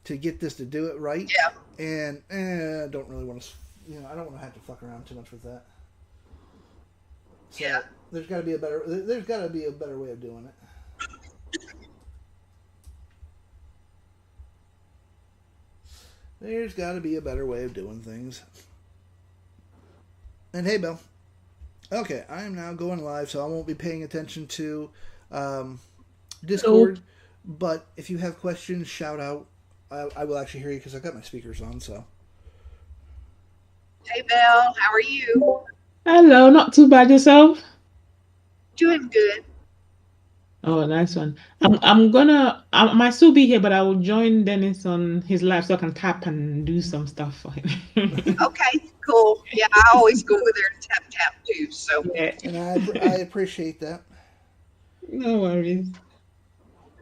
to get this to do it right. Yeah. And I don't really want to, I don't want to have to fuck around too much with that. So Yeah. there's got to be a better way of doing it. There's got to be a better way of doing things. And hey, Bill. Okay, I am now going live, so I won't be paying attention to Discord. But if you have questions, shout out. I will actually hear you because I've got my speakers on. So. Hey, Belle, how are you? Hello, not too bad yourself? Doing good. Oh, nice one. I might still be here, but I will join Dennis on his live so I can tap and do some stuff for him. Okay, cool. Yeah, I always go over there and tap too. So Yeah. And I appreciate that. No worries.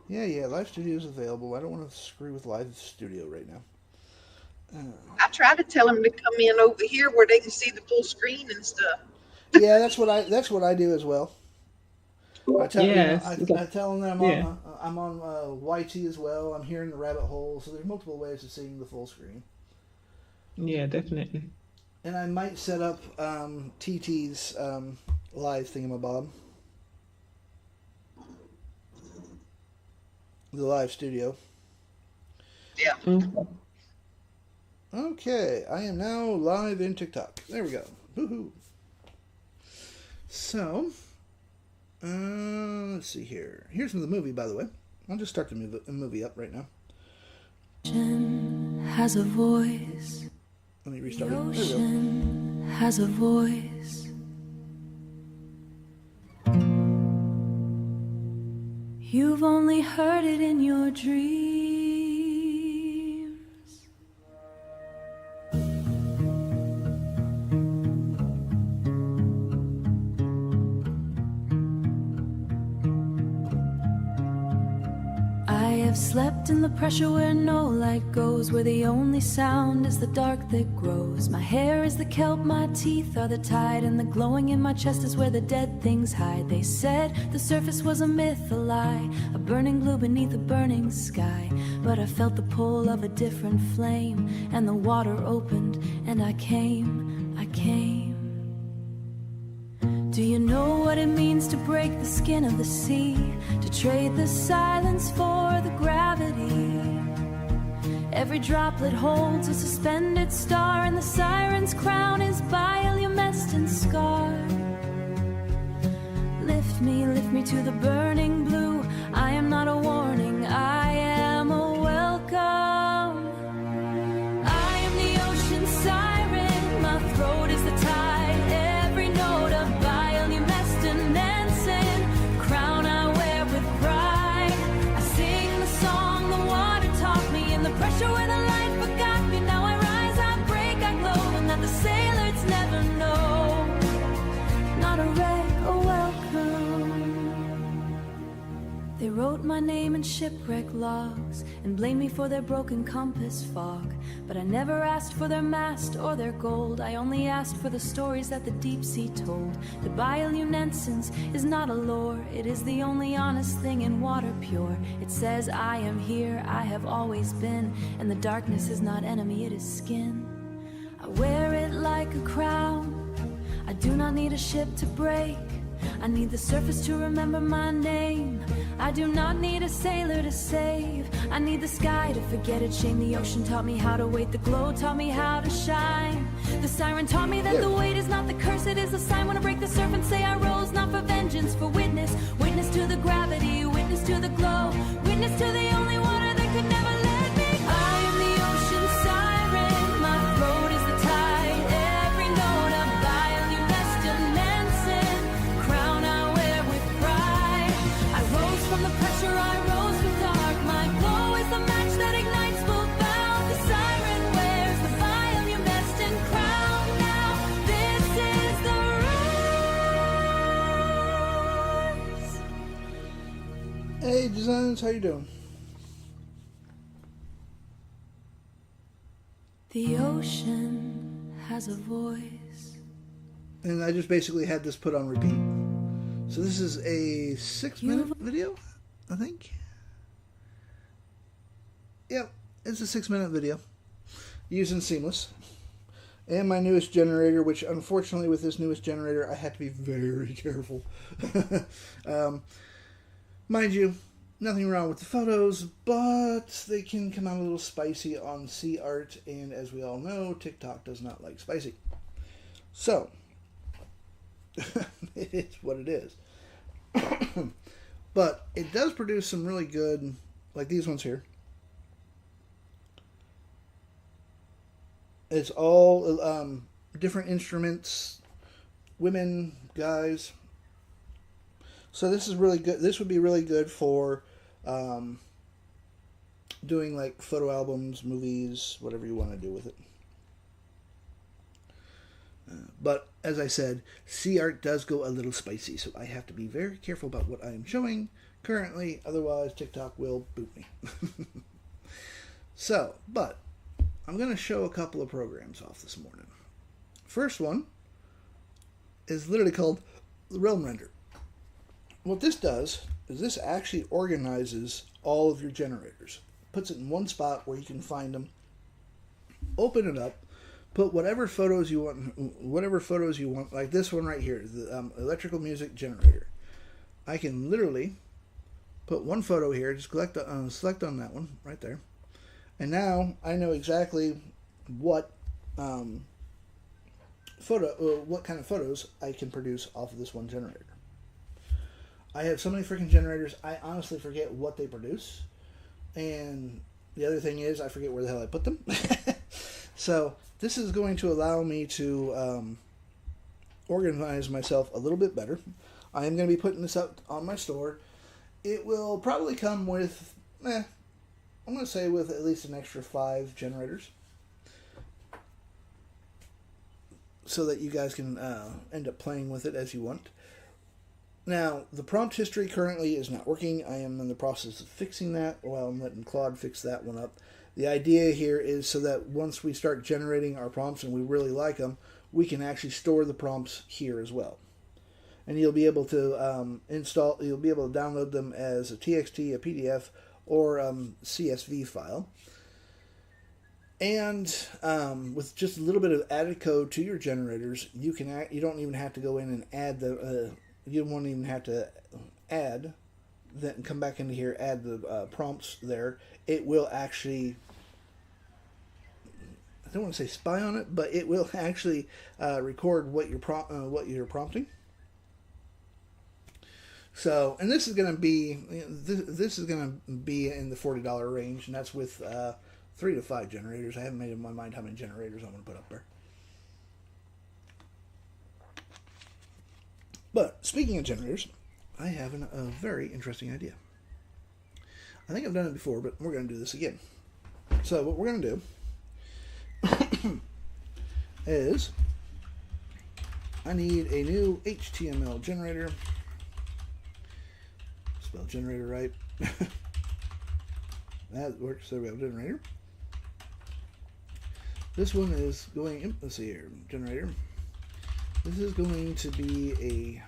Yeah, Live Studio is available. I don't want to screw with Live Studio right now. I try to tell them to come in over here where they can see the full screen and stuff. Yeah, that's what I do as well. I tell Yes. I tell them that I'm on YT as well. I'm here in the rabbit hole, so there's multiple ways of seeing the full screen. Yeah, definitely. And I might set up TT's live thingamabob, the live studio. Yeah. Okay, I am now live in TikTok. There we go. Woohoo! So, let's see here. Here's the movie, by the way. I'll just start the movie up right now. Has a voice. Let me restart The it. ocean has a voice. You've only heard it in your dreams. I have slept in the pressure where no light goes, where the only sound is the dark that grows. My hair is the kelp, my teeth are the tide, and the glowing in my chest is where the dead things hide. They said the surface was a myth, a lie, a burning blue beneath a burning sky. But I felt the pull of a different flame, and the water opened, and I came, I came. Do you know what it means to break the skin of the sea? To trade the silence for the gravity. Every droplet holds a suspended star, and the siren's crown is bioluminescent scarred. Lift me to the burning blue. I am not a warning, I am a welcome. I am the ocean siren, my throat is the tide. Every note of bioluminescent crown I wear with pride. I sing the song the water taught me, in the pressure where the light forgot me. Now I rise, I break, I glow, and that the sailors never know. Not a wreck, a welcome. They wrote my name in shipwreck logs and blamed me for their broken compass fog. But I never asked for their mast or their gold. I only asked for the stories that the deep sea told. The bioluminescence is not a lure, it is the only honest thing in water pure. It says I am here, I have always been, and the darkness is not enemy, it is skin. I wear it like a crown. I do not need a ship to break, I need the surface to remember my name. I do not need a sailor to save, I need the sky to forget its shame. The ocean taught me how to wait, the glow taught me how to shine. The siren taught me that the weight is not the curse, it is a sign. When I break the surf and say I rose, not for vengeance, for witness. Witness to the gravity, witness to the glow, witness to the only water that could never let me go. I am the ocean siren, my throat is the tide. Every note of bioluminescent crown I wear with pride. I rose from the pressure, I rose from dark. My glow is the match that ignites both bound. The siren wears the bioluminescent crown. Now this is the rise. Hey, Designs, how you doing? The ocean has a voice. And I just basically had this put on repeat. So this is a 6-minute video, I think. Yep. it's a 6-minute video using Seamless. And my newest generator, which unfortunately with this newest generator, I had to be very careful. Mind you, nothing wrong with the photos, but they can come out a little spicy on CArt, and as we all know, TikTok does not like spicy. So, it is what it is. But it does produce some really good, like these ones here. It's all different instruments, women, guys. So this is really good. This would be really good for doing like photo albums, movies, whatever you want to do with it. But as I said, CArt does go a little spicy, so I have to be very careful about what I am showing currently. Otherwise, TikTok will boot me. So, but I'm going to show a couple of programs off this morning. First one is literally called the Realm Render. What this does is this actually organizes all of your generators. Puts it in one spot where you can find them. Open it up. Put whatever photos you want, like this one right here, the electrical music generator. I can literally put one photo here, just select on that one right there. And now I know exactly what what kind of photos I can produce off of this one generator. I have so many freaking generators, I honestly forget what they produce. And the other thing is, I forget where the hell I put them. So this is going to allow me to organize myself a little bit better. I am going to be putting this up on my store. It will probably come with, I'm going to say with at least an extra 5 generators. So that you guys can end up playing with it as you want. Now, the prompt history currently is not working. I am in the process of fixing that while I'm letting Claude fix that one up. The idea here is so that once we start generating our prompts and we really like them, we can actually store the prompts here as well. And you'll be able to you'll be able to download them as a TXT, a PDF, or CSV file. And with just a little bit of added code to your generators, you don't even have to go in and add you won't even have to add, then come back into here, add the prompts there. It will actually, I don't want to say spy on it, but it will actually record what you're prompting. So, and this is going to be in the $40 range, and that's with 3 to 5 generators. I haven't made up my mind how many generators I'm going to put up there. But speaking of generators, I have a very interesting idea. I think I've done it before, but we're going to do this again. So what we're going to do is I need a new HTML generator. Spell generator right. That works. There we have generator. This one is going, let's see here, generator. This is going to be a,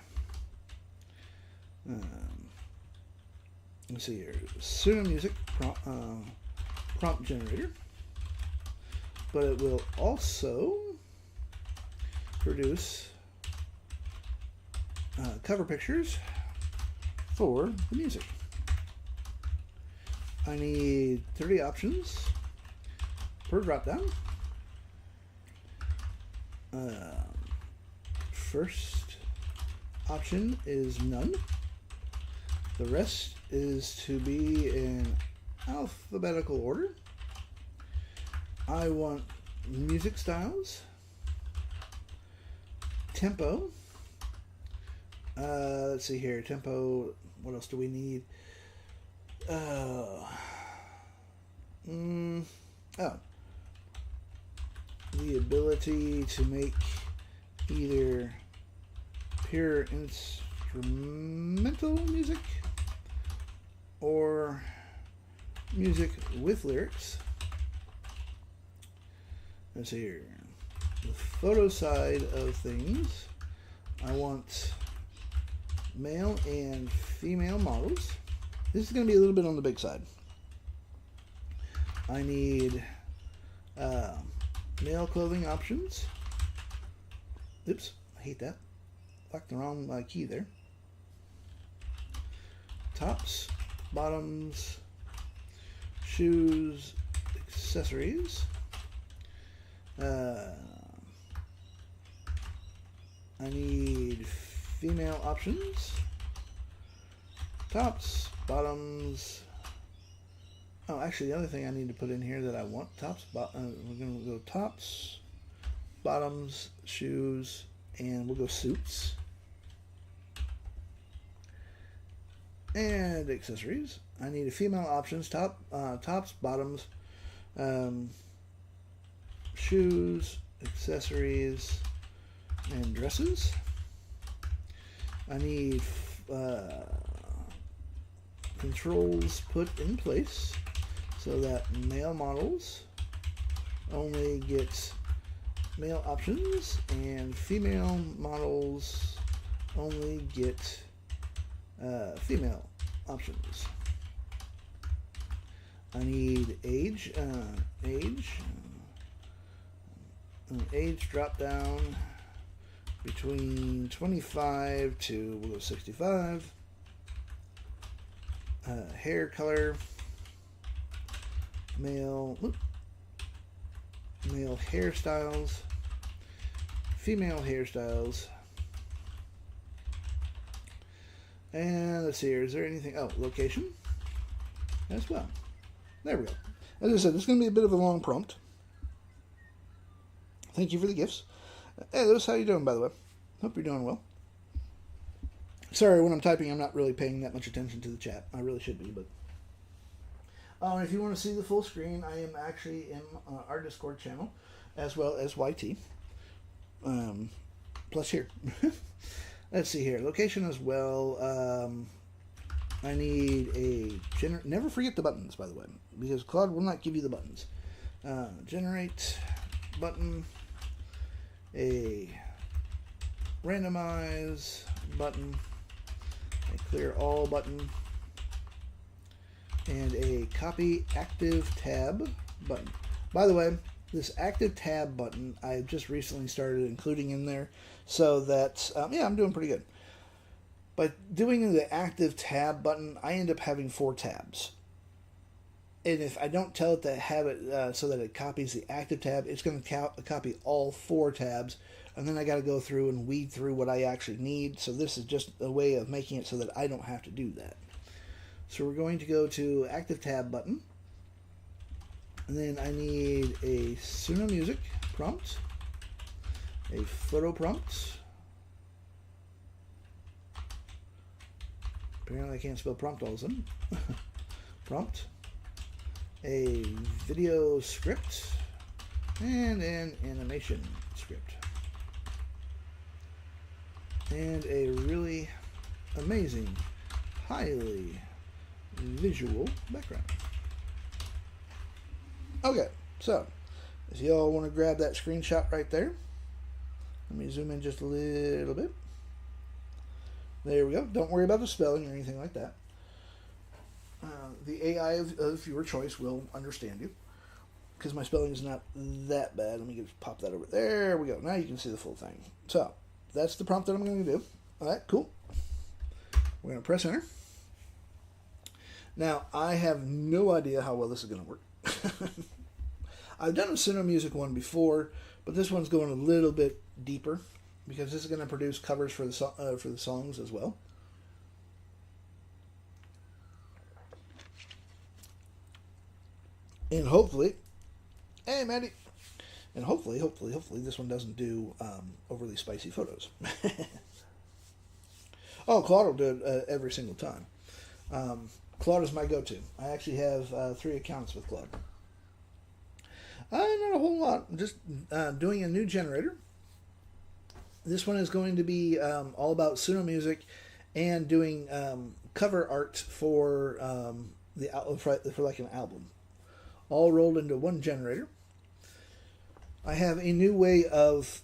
let's see here, Suno Music prompt generator, but it will also produce cover pictures for the music. I need 30 options per dropdown. First option is none. The rest is to be in alphabetical order. I want music styles, tempo. Let's see here, tempo. What else do we need? The ability to make either pure instrumental music or music with lyrics. Let's see here. The photo side of things, I want male and female models. This is going to be a little bit on the big side. I need male clothing options. Oops, I hate that. Locked the wrong key there. Tops, bottoms, shoes, accessories. I need female options. Tops, bottoms. Oh, actually, the other thing I need to put in here that I want, we're going to go tops, bottoms, shoes, and we'll go suits. And accessories. I need a female options, tops, bottoms, shoes, accessories, and dresses. I need controls put in place so that male models only get male options and female models only get female options. I need age drop down between 25 to we'll go 65. Hair color, male hairstyles, female hairstyles, and let's see here, is there anything, location as well. There we go. As I said, this is going to be a bit of a long prompt. Thank you for the gifts. Hey Lewis, how you doing, by the way? Hope you're doing well. Sorry, when I'm typing, I'm not really paying that much attention to the chat. I really should be, but... if you want to see the full screen, I am actually in our Discord channel, as well as YT. Plus here. Let's see here. Location as well. I need a... Never forget the buttons, by the way, because Claude will not give you the buttons. Generate button. A randomize button. A clear all button, and a copy active tab button. By the way, this active tab button I just recently started including in there, so that I'm doing pretty good. By doing the active tab button, I end up having 4 tabs, and if I don't tell it to have it so that it copies the active tab, it's going to copy all 4 tabs. And then I got to go through and weed through what I actually need. So this is just a way of making it so that I don't have to do that. So we're going to go to Active Tab button. And then I need a Suno Music prompt. A photo prompt. Apparently I can't spell prompt all of a sudden. Prompt. A video script. And an animation script. And a really amazing, highly visual background. Okay, so if y'all want to grab that screenshot right there, let me zoom in just a little bit. There we go. Don't worry about the spelling or anything like that. The AI of your choice will understand you, because my spelling is not that bad. Let me just pop that over. There we go. Now you can see the full thing. So that's the prompt that I'm going to do. All right, cool. We're going to press enter. Now, I have no idea how well this is going to work. I've done a Suno Music one before, but this one's going a little bit deeper because this is going to produce covers for the songs as well. And hopefully, hey, Maddie. And hopefully, this one doesn't do overly spicy photos. Oh, Claude will do it every single time. Claude is my go-to. I actually have 3 accounts with Claude. Not a whole lot. I'm just doing a new generator. This one is going to be all about Suno Music and doing cover art for like an album, all rolled into one generator. I have a new way of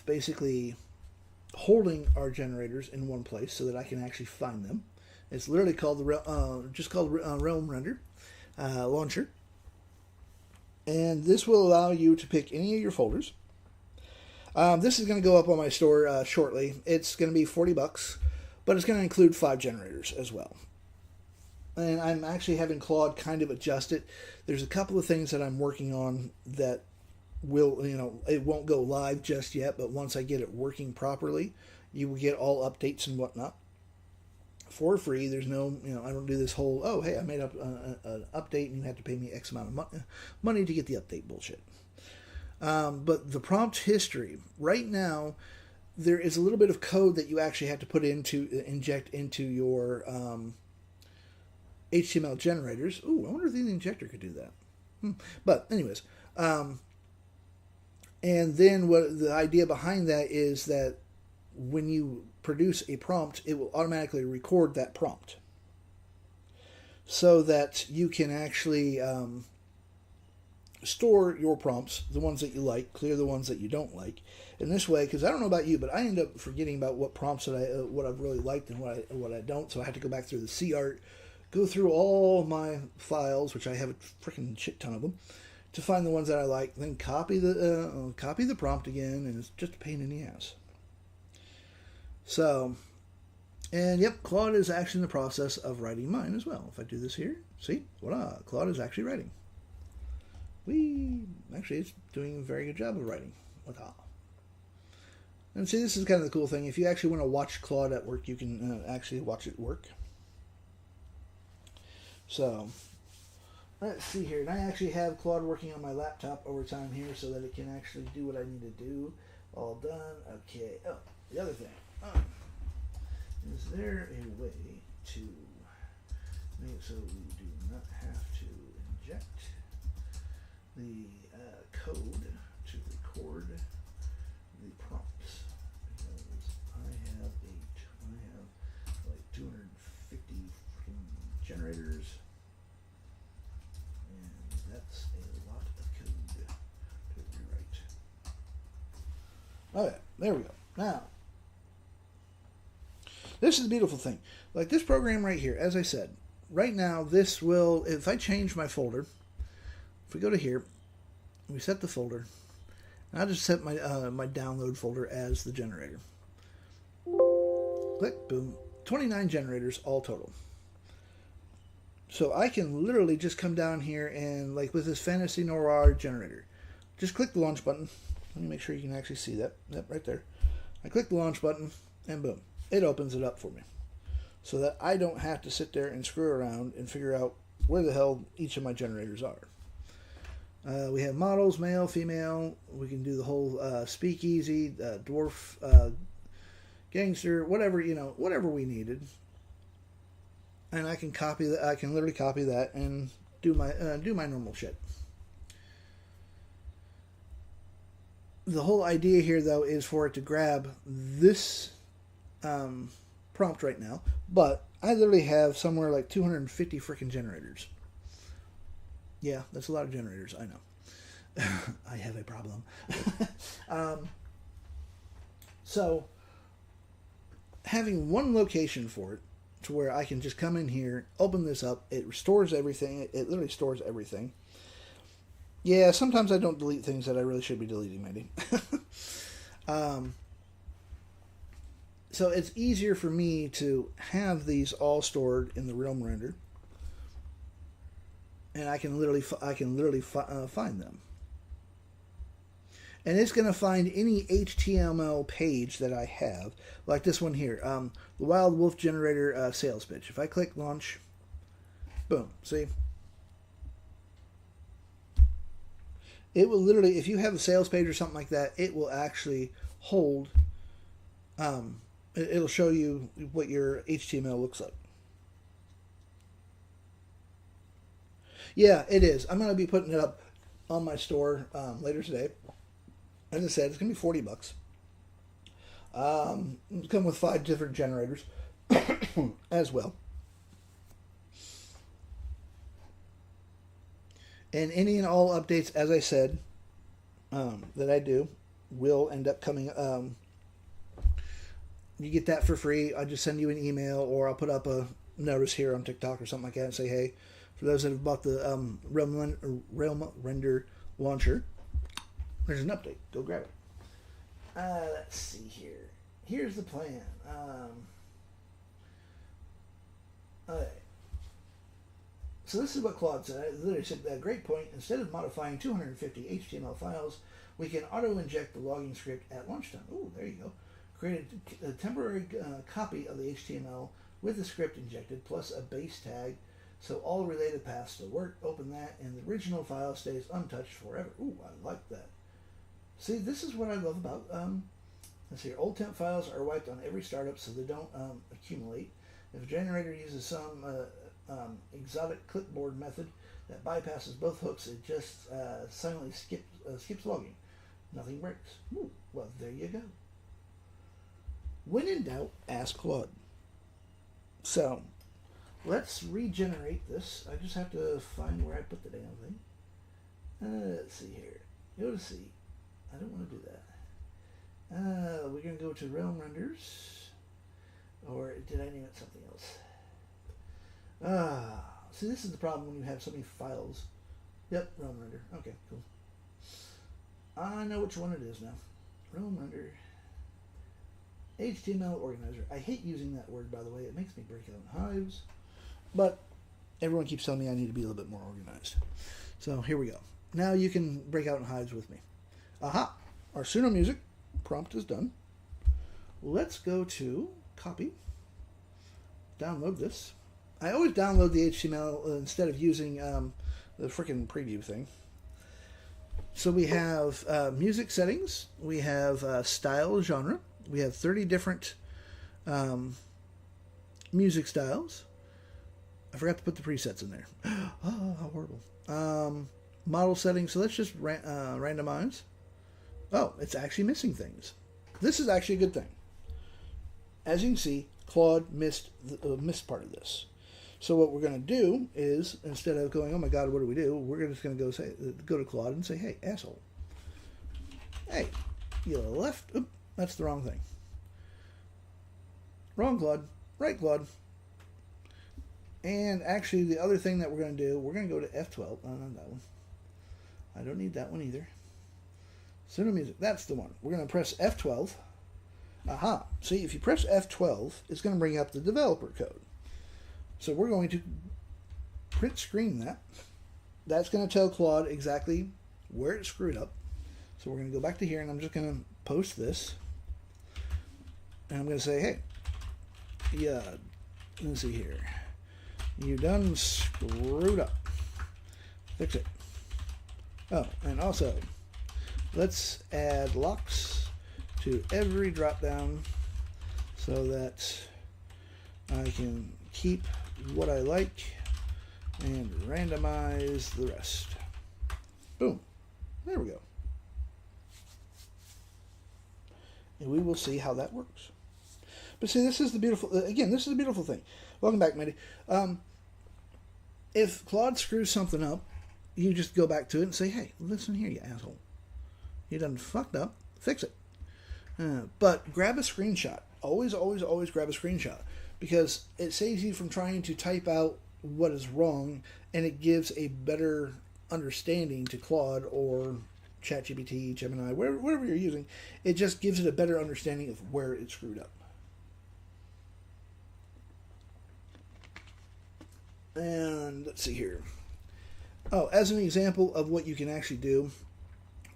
basically holding our generators in one place so that I can actually find them. It's literally called Realm Render. launcher. And this will allow you to pick any of your folders. This is going to go up on my store shortly. It's going to be $40, but it's going to include 5 generators as well. And I'm actually having Claude kind of adjust it. There's a couple of things that I'm working on that will, it won't go live just yet, but once I get it working properly, you will get all updates and whatnot for free. There's no, I don't do this whole, oh, hey, I made up an update and you have to pay me X amount of money to get the update bullshit. But the prompt history, right now, there is a little bit of code that you actually have to inject into your HTML generators. Ooh, I wonder if the injector could do that. But anyways, and then what the idea behind that is that when you produce a prompt, it will automatically record that prompt so that you can actually store your prompts, the ones that you like, clear the ones that you don't like. In this way, because I don't know about you, but I end up forgetting about what prompts that what I've really liked and what I don't. So I have to go back through the CArt, go through all my files, which I have a freaking shit ton of them, to find the ones that I like. Then copy the prompt again, and it's just a pain in the ass. So, and yep, Claude is actually in the process of writing mine as well. If I do this here, see, voila, Claude is actually writing. Actually, it's doing a very good job of writing. And see, this is kind of the cool thing. If you actually want to watch Claude at work, you can actually watch it work. So, let's see here. And I actually have Claude working on my laptop over time here so that it can actually do what I need to do. All done. Okay. Oh, the other thing. Is there a way to make it so we do not have to inject the code to record the prompts? Because I have like 250 generators, and that's a lot of code to rewrite. Okay, there we go. Now, this is the beautiful thing. Like this program right here, as I said, right now this will, if I change my folder, if we go to here, we set the folder, and I'll just set my my download folder as the generator. Click, boom, 29 generators all total. So I can literally just come down here and, like with this Fantasy Noir generator, just click the launch button. Let me make sure you can actually see that. Yep, right there. I click the launch button, and boom, it opens it up for me. So that I don't have to sit there and screw around and figure out where the hell each of my generators are. We have models, male, female. We can do the whole speakeasy, dwarf, gangster, whatever, whatever we needed. And I can copy that. I can literally copy that and do my normal shit. The whole idea here, though, is for it to grab this prompt right now, but I literally have somewhere like 250 freaking generators. Yeah, that's a lot of generators, I know. I have a problem. So, having one location for it, to where I can just come in here, open this up, it restores everything, it literally stores everything. Yeah, sometimes I don't delete things that I really should be deleting, maybe. So it's easier for me to have these all stored in the Realm Render, and I can literally find them. And it's going to find any HTML page that I have, like this one here, the Wild Wolf Generator sales pitch. If I click launch, boom, see? It will literally, if you have a sales page or something like that, it will actually hold, it'll show you what your HTML looks like. Yeah, it is. I'm going to be putting it up on my store later today. As I said, it's going to be $40. It's come with 5 different generators as well. And any and all updates, as I said, that I do will end up coming. You get that for free. I'll just send you an email, or I'll put up a notice here on TikTok or something like that and say, hey, For those that have bought the Realm Render launcher, there's an update. Go grab it. Let's see here. Here's the plan. Okay. So this is what Claude said. I literally said, great point. Instead of modifying 250 HTML files, we can auto-inject the logging script at launch time. Oh, there you go. Create a temporary copy of the HTML with the script injected, plus a base tag, so all related paths still work. Open that, and the original file stays untouched forever. Ooh, I like that. See, this is what I love about, let's see, old temp files are wiped on every startup so they don't accumulate. If a generator uses some exotic clipboard method that bypasses both hooks, it just silently skips logging. Nothing breaks. Ooh, well, there you go. When in doubt, ask Claude. So, let's regenerate this. I just have to find where I put the damn thing. Let's see here. Go to C. I don't want to do that. We're going to go to Realm Renders. Or did I name it something else? See, this is the problem when you have so many files. Yep, Realm Render. Okay, cool. I know which one it is now. Realm Render. HTML organizer. I hate using that word, by the way. It makes me break out in hives. But everyone keeps telling me I need to be a little bit more organized. So here we go. Now you can break out in hives with me. Aha! Our Suno Music prompt is done. Let's go to copy. Download this. I always download the HTML instead of using the frickin' preview thing. So we have music settings. We have style genre. We have 30 different music styles. I forgot to put the presets in there. Oh, how horrible. Model settings. So let's just randomize. Oh, it's actually missing things. This is actually a good thing. As you can see, Claude missed part of this. So what we're going to do is, instead of going, oh my God, what do we do? We're just going to go to Claude and say, hey, asshole. Hey, you left. Oop, that's the wrong thing. Wrong Claude. Right Claude. And actually, the other thing that we're going to do, we're going to go to F12. Oh, not that one. I don't need that one either. Suno Music. That's the one. We're going to press F12. Aha. See, if you press F12, it's going to bring up the developer code. So we're going to print screen that. That's going to tell Claude exactly where it screwed up. So we're going to go back to here, and I'm just going to post this. And I'm going to say, hey, yeah, let's see here. You done screwed up. Fix it. Oh, and also, let's add locks to every drop down so that I can keep what I like and randomize the rest. Boom. There we go. And we will see how that works. But see, this is the beautiful, again, this is the beautiful thing. Welcome back, Mandy. If Claude screws something up, you just go back to it and say, hey, listen here, you asshole. You done fucked up. Fix it. But grab a screenshot. Always, always, always grab a screenshot. Because it saves you from trying to type out what is wrong, and it gives a better understanding to Claude or ChatGPT, Gemini, whatever you're using. It just gives it a better understanding of where it screwed up. And let's see here. Oh, as an example of what you can actually do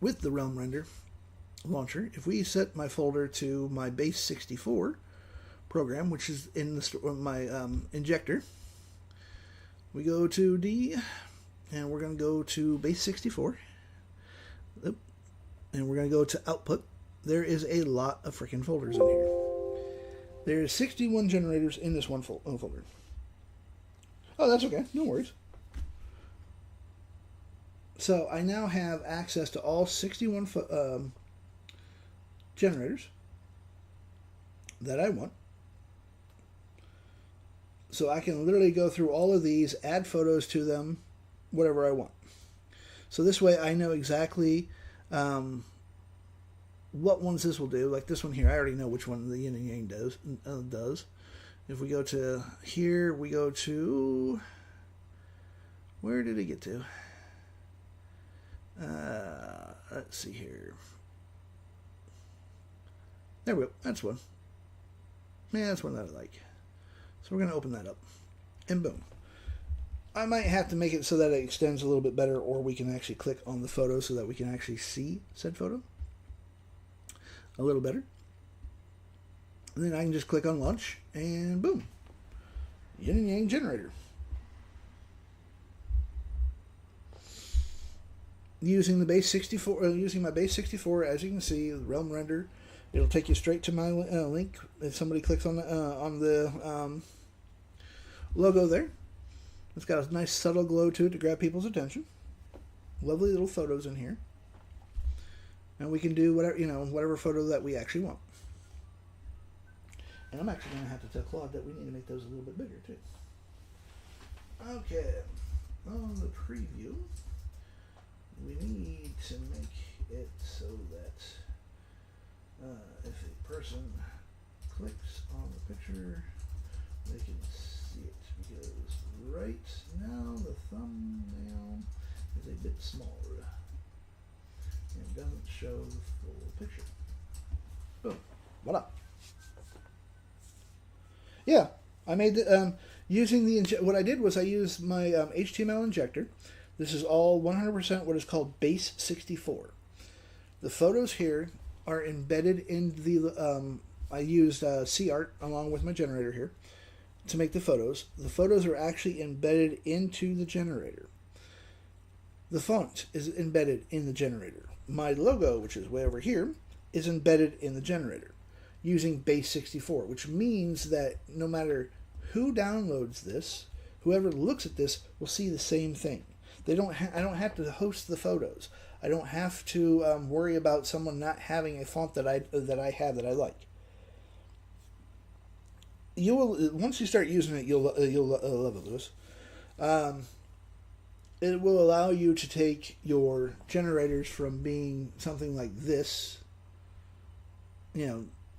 with the Realm Render launcher, if we set my folder to my base 64 program, which is in my injector, we go to D, and we're going to go to base 64, and we're going to go to output. There is a lot of freaking folders in here. There's 61 generators in this one folder. Oh, that's okay. No worries. So I now have access to all 61 generators that I want. So I can literally go through all of these, add photos to them, whatever I want. So this way I know exactly what ones this will do. Like this one here, I already know which one the yin and yang does. If we go to here, we go to Where did it get to? Let's see here. There we go. That's one. Yeah, that's one that I like. So we're going to open that up. And boom. I might have to make it so that it extends a little bit better, or we can actually click on the photo so that we can actually see said photo a little better. And then I can just click on launch, and boom. Yin and Yang generator. Using the base 64, using my base 64, as you can see, the Realm Render, it'll take you straight to my link. If somebody clicks on the logo there, it's got a nice subtle glow to it to grab people's attention. Lovely little photos in here, and we can do whatever whatever photo that we actually want. And I'm actually going to have to tell Claude that we need to make those a little bit bigger too. Okay, on the preview, we need to make it so that if a person clicks on the picture, they can see it, because right now the thumbnail is a bit smaller and doesn't show the full picture. Boom. Voila. Yeah, I made the using the what I did was I used my HTML injector. This is all 100% what is called base 64. The photos here are embedded in the I used CArt along with my generator here to make the photos. The photos are actually embedded into the generator. The font is embedded in the generator. My logo, which is way over here, is embedded in the generator using base 64, which means that no matter who downloads this, whoever looks at this will see the same thing. I don't have to host the photos. I don't have to worry about someone not having a font that I have that I like. You will, once you start using it, you'll love it, Lewis. It will allow you to take your generators from being something like this.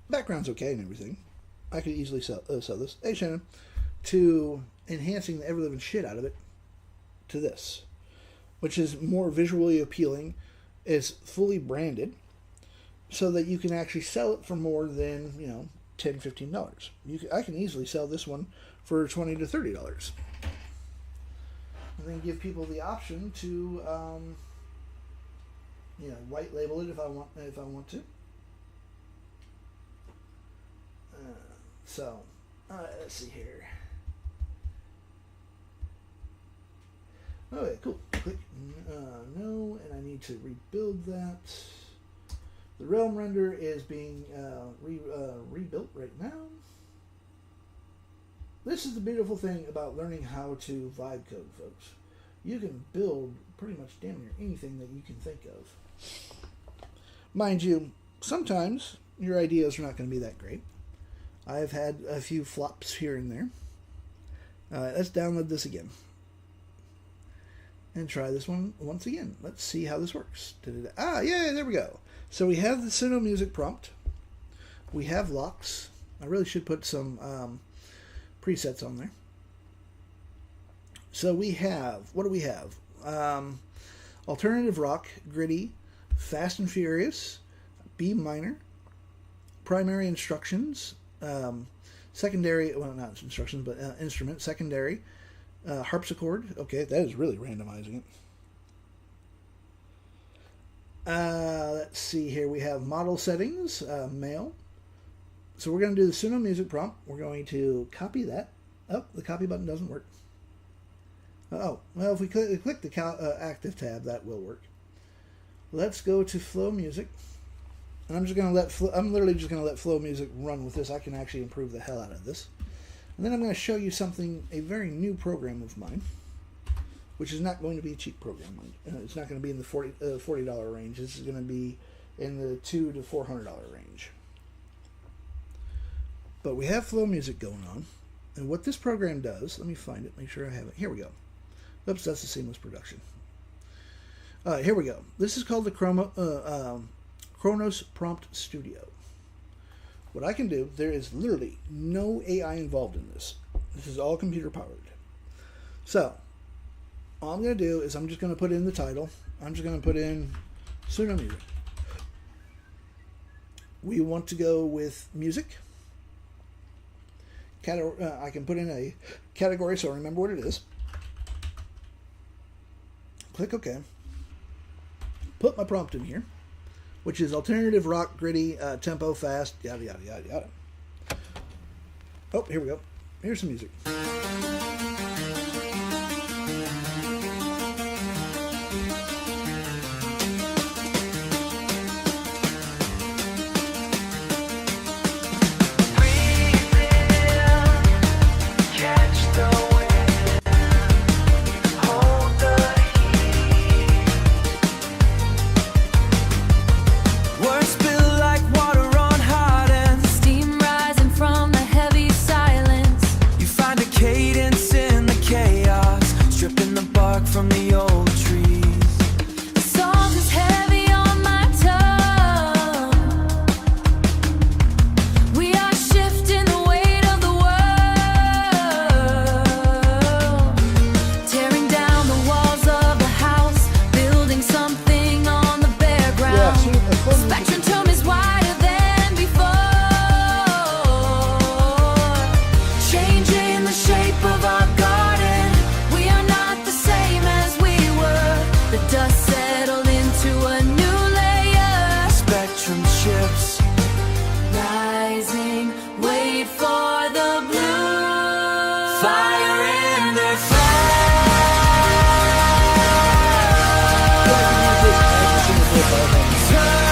Background's okay and everything. I could easily sell this. Hey, Shannon. To enhancing the ever-living shit out of it to this, which is more visually appealing, is fully branded, so that you can actually sell it for more than, $10, $15. I can easily sell this one for $20 to $30. And then give people the option to, white label it if I want to. Let's see here. Okay, cool. Click no, and I need to rebuild that. The Realm Render is being rebuilt right now. This is the beautiful thing about learning how to vibe code, folks. You can build pretty much damn near anything that you can think of. Mind you, sometimes your ideas are not going to be that great. I've had a few flops here and there. Let's download this again. And try this one once again. Let's see how this works. Yeah, there we go. So we have the Suno music prompt. We have locks. I really should put some presets on there. So we have, what do we have? Alternative rock, gritty, fast and furious, B minor, primary instructions, secondary, well, not instructions, but instrument, secondary, harpsichord. Okay, that is really randomizing it. Let's see here. We have model settings, male. So we're going to do the Suno music prompt. We're going to copy that. Oh, the copy button doesn't work. Oh, well, if we click the active tab, that will work. Let's go to Flow Music. And I'm literally just going to let Flow Music run with this. I can actually improve the hell out of this. And then I'm going to show you something, a very new program of mine, which is not going to be a cheap program. It's not going to be in the $40 range. This is going to be in the $200 to $400 range. But we have Flow Music going on. And what this program does, let me find it, make sure I have it. Here we go. Oops, that's the seamless production. Here we go. This is called the Kronos Prompt Studio. What I can do, there is literally no AI involved in this. This is all computer powered. So, all I'm going to do is I'm just going to put in the title. I'm just going to put in Suno Music. We want to go with music. I can put in a category so I remember what it is. Click OK. Put my prompt in here, which is alternative rock, gritty, tempo, fast, yada, yada, yada, yada. Oh, here we go. Here's some music. From the old trees, The song is heavy on my tongue. We are shifting the weight of the world, tearing down the walls of the house, building something on the bare ground. Spectrum is wider than before, changing the shape of our garden. We are not the same as we were. The dust settled into a new layer. spectrum shifts. Rising, wait for the blue. Fire in the fire.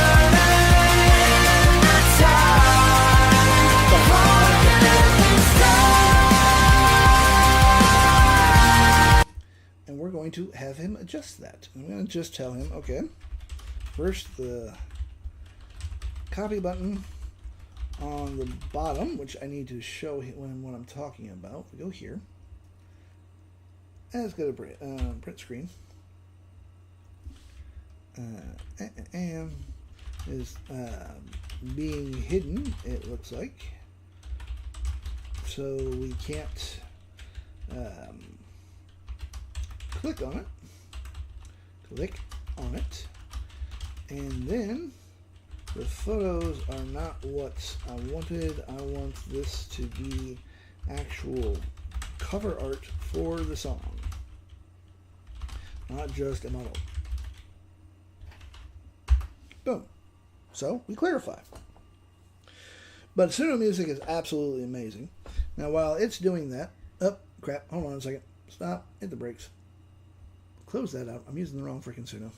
Turning the tide. And we're going to have him adjust that. I'm going to just tell him, okay, first the copy button on the bottom, which I need to show him what I'm talking about. We go here. And let's go to print screen. And is being hidden, it looks like. So we can't click on it. Click on it. And then the photos are not what I wanted. I want this to be actual cover art for the song, not just a model. Boom. So we clarify. But Suno Music is absolutely amazing. Now while it's doing that, oh crap, hold on a second. Stop, hit the brakes. Close that out. I'm using the wrong freaking Suno.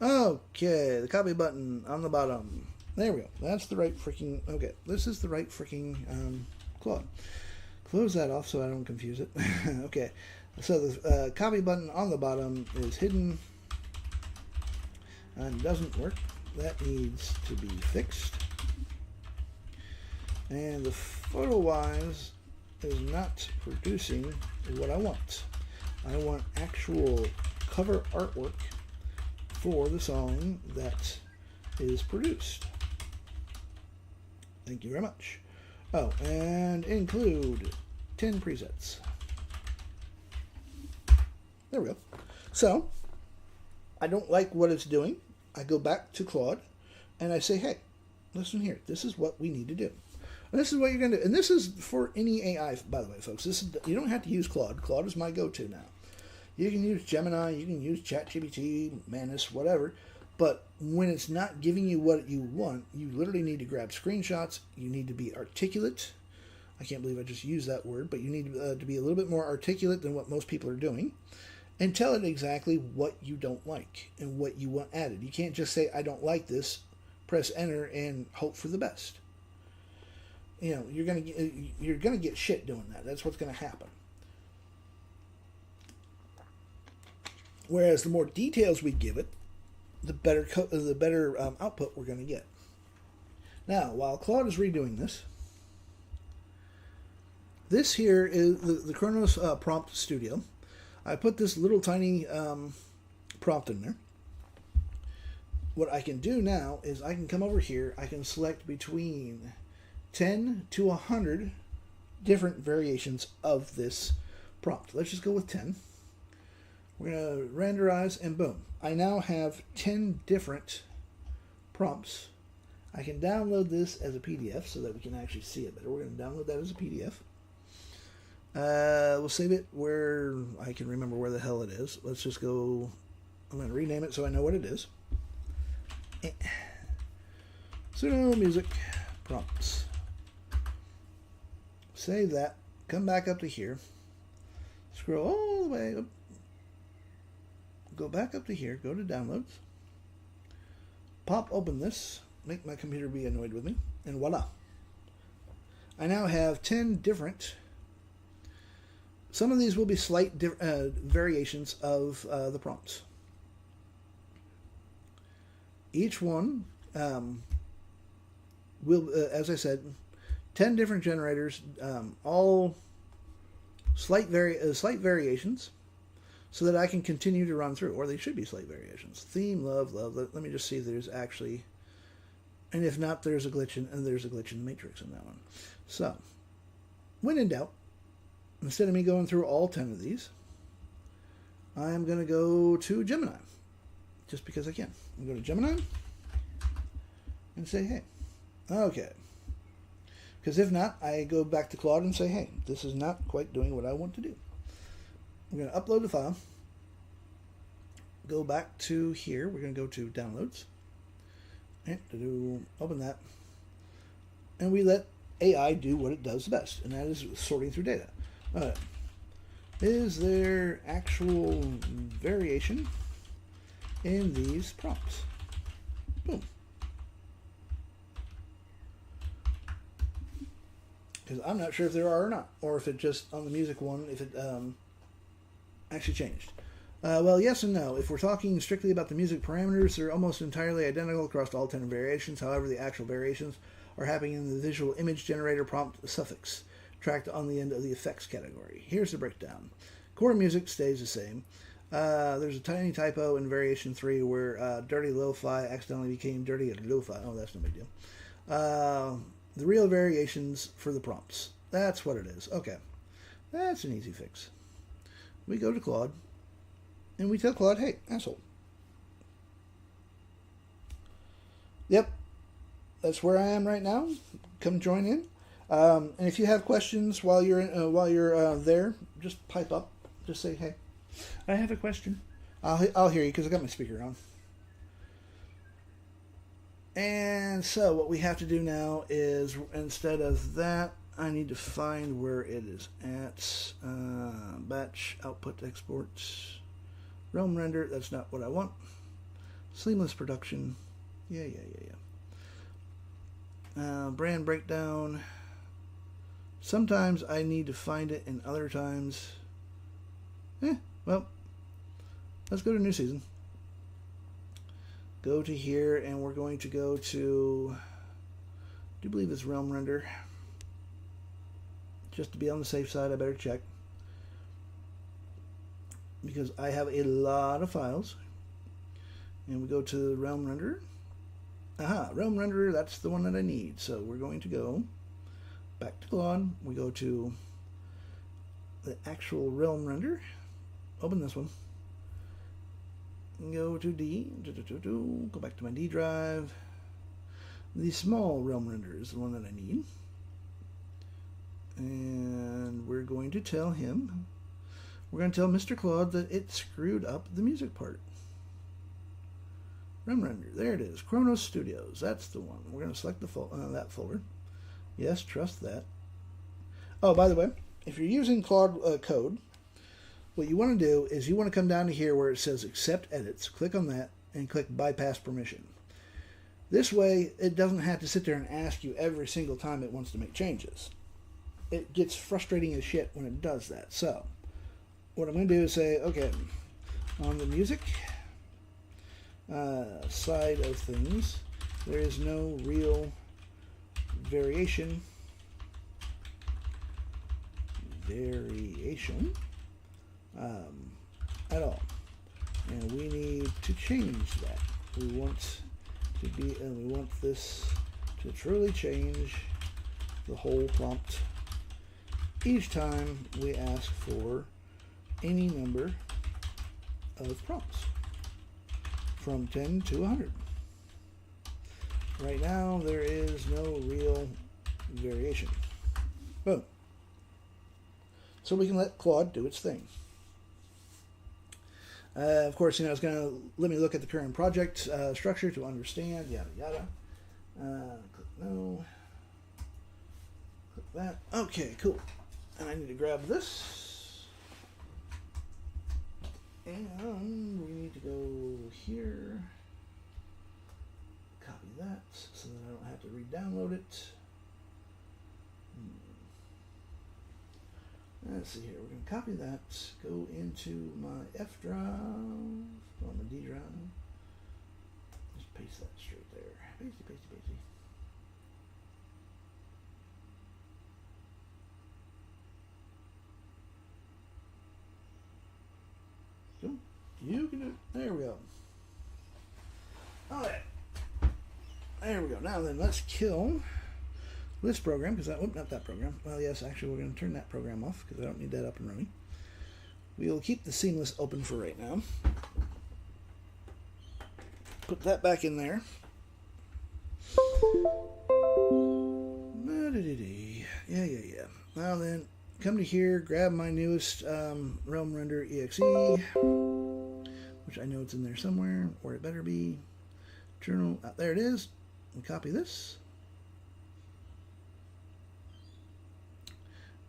Okay, the copy button on the bottom. There we go. That's the right freaking, okay, this is the right freaking Claude. Close that off so I don't confuse it. Okay, so the copy button on the bottom is hidden and doesn't work. That needs to be fixed. And the photo-wise is not producing what I want. I want actual cover artwork for the song that is produced. Thank you very much. Oh, and include 10 presets. There we go. So, I don't like what it's doing. I go back to Claude and I say, hey, listen here, this is what we need to do. And this is what you're going to do. And this is for any AI, by the way, folks. This is, you don't have to use Claude. Claude is my go-to now. You can use Gemini, you can use ChatGPT, Manus, whatever. But when it's not giving you what you want, you literally need to grab screenshots. You need to be articulate. I can't believe I just used that word, but you need to be a little bit more articulate than what most people are doing. And tell it exactly what you don't like and what you want added. You can't just say, I don't like this, press enter, and hope for the best. You know, you're gonna get shit doing that. That's what's gonna happen. Whereas the more details we give it, the better output we're gonna get. Now, while Claude is redoing this, this here is the Kronos Prompt Studio. I put this little tiny prompt in there. What I can do now is I can come over here. I can select between 10 to 100 different variations of this prompt. Let's just go with 10. We're going to renderize, and boom. I now have 10 different prompts. I can download this as a PDF so that we can actually see it better. We're going to download that as a PDF. We'll save it where I can remember where the hell it is. Let's just go. I'm going to rename it so I know what it is. Sudo music prompts. Save that. Come back up to here. Scroll all the way up. Go back up to here. Go to downloads. Pop open this. Make my computer be annoyed with me. And voila. I now have 10 different. Some of these will be slight variations of the prompts. Each one will, as I said, 10 different generators, all slight variations, so that I can continue to run through, or they should be slight variations. Theme, love. Let me just see if there's actually, and if not, there's a glitch in the matrix in that one. So, when in doubt, instead of me going through all 10 of these, I'm going to go to Gemini, just because I can. I'm going to go to Gemini and say, hey, okay. Because if not, I go back to Claude and say, hey, this is not quite doing what I want to do. I'm going to upload the file. Go back to here. We're going to go to Downloads. And open that. And we let AI do what it does best, and that is sorting through data. Is there actual variation in these prompts? Boom. Because I'm not sure if there are or not, or if it just on the music one, if it actually changed. Well, yes and no. If we're talking strictly about the music parameters, they're almost entirely identical across all 10 variations. However, the actual variations are happening in the visual image generator prompt suffix, tracked on the end of the effects category. Here's the breakdown. Core music stays the same. There's a tiny typo in variation 3 where dirty lo-fi accidentally became dirty lo-fi. Oh, that's no big deal. The real variations for the prompts. That's what it is. Okay. That's an easy fix. We go to Claude, and we tell Claude, hey, asshole. Yep. That's where I am right now. Come join in. And if you have questions while you're there, just pipe up. Just say, hey, I have a question. I'll hear you because I got my speaker on. And so what we have to do now is, instead of that, I need to find where it is at. Batch, output, exports, realm render. That's not what I want. Seamless production. Yeah. Brand breakdown. Sometimes I need to find it, and other times, well, let's go to new season. Go to here, and we're going to go to, I do believe it's realm render. Just to be on the safe side, I better check, because I have a lot of files. And we go to realm render. Aha, realm renderer, that's the one that I need. So we're going to go back to Claude. We go to the actual realm render. Open this one. Go to D. Go back to my D drive. The small realm render is the one that I need. And we're going to tell him, we're going to tell Mr. Claude that it screwed up the music part. Realm render, there it is. Chronos Studios, that's the one. We're going to select the that folder. Yes, trust that. Oh, by the way, if you're using Claude Code, what you want to do is you want to come down to here where it says Accept Edits. Click on that and click Bypass Permission. This way, it doesn't have to sit there and ask you every single time it wants to make changes. It gets frustrating as shit when it does that. So, what I'm going to do is say, okay, on the music side of things, there is no real variation at all, and we need to change that. We want to be, and we want this to truly change the whole prompt each time we ask for any number of prompts from 10 to 100. Right now, there is no real variation. Boom. So we can let Claude do its thing. Of course, it's going to let me look at the current project structure to understand, yada, yada. Click no. Click that. Okay, cool. And I need to grab this. And we need to go here. Copy that so that I don't have to re-download it. Let's see here. We're going to copy that, go into my F drive, on the D drive. Just paste that straight there. Pasty, pasty, pasty. Cool. You can do it. There we go. All right. There we go. Now then, let's kill this program, because that, not that program. Well, yes, actually, we're going to turn that program off, because I don't need that up and running. We'll keep the seamless open for right now. Put that back in there. Yeah. Now then, come to here, grab my newest Realm Render EXE, which I know it's in there somewhere, or it better be. Journal, there it is. And copy this.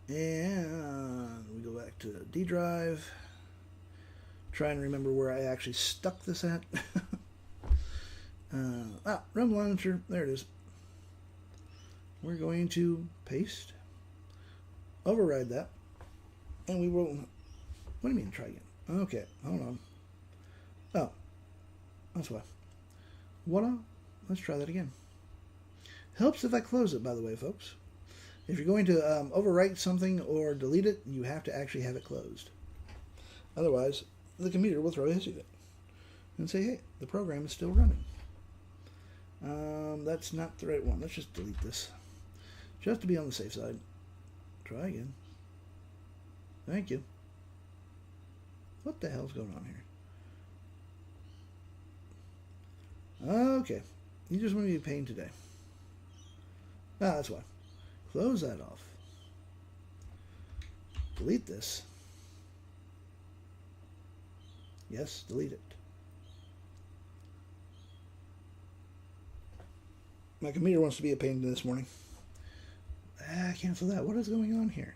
And we go back to D drive. Try and remember where I actually stuck this at. Realm Launcher, there it is. We're going to paste, override that, and we will. What do you mean try again? Okay, hold on. Oh, that's why. Voila. Let's try that again. Helps if I close it, by the way, folks. If you're going to overwrite something or delete it, you have to actually have it closed. Otherwise, the computer will throw a hissy fit and say, hey, the program is still running. That's not the right one. Let's just delete this. Just to be on the safe side. Try again. Thank you. What the hell's going on here? Okay. You just want to be a pain today. That's why. Close that off. Delete this. Yes, delete it. My computer wants to be a pain this morning. Cancel that. What is going on here?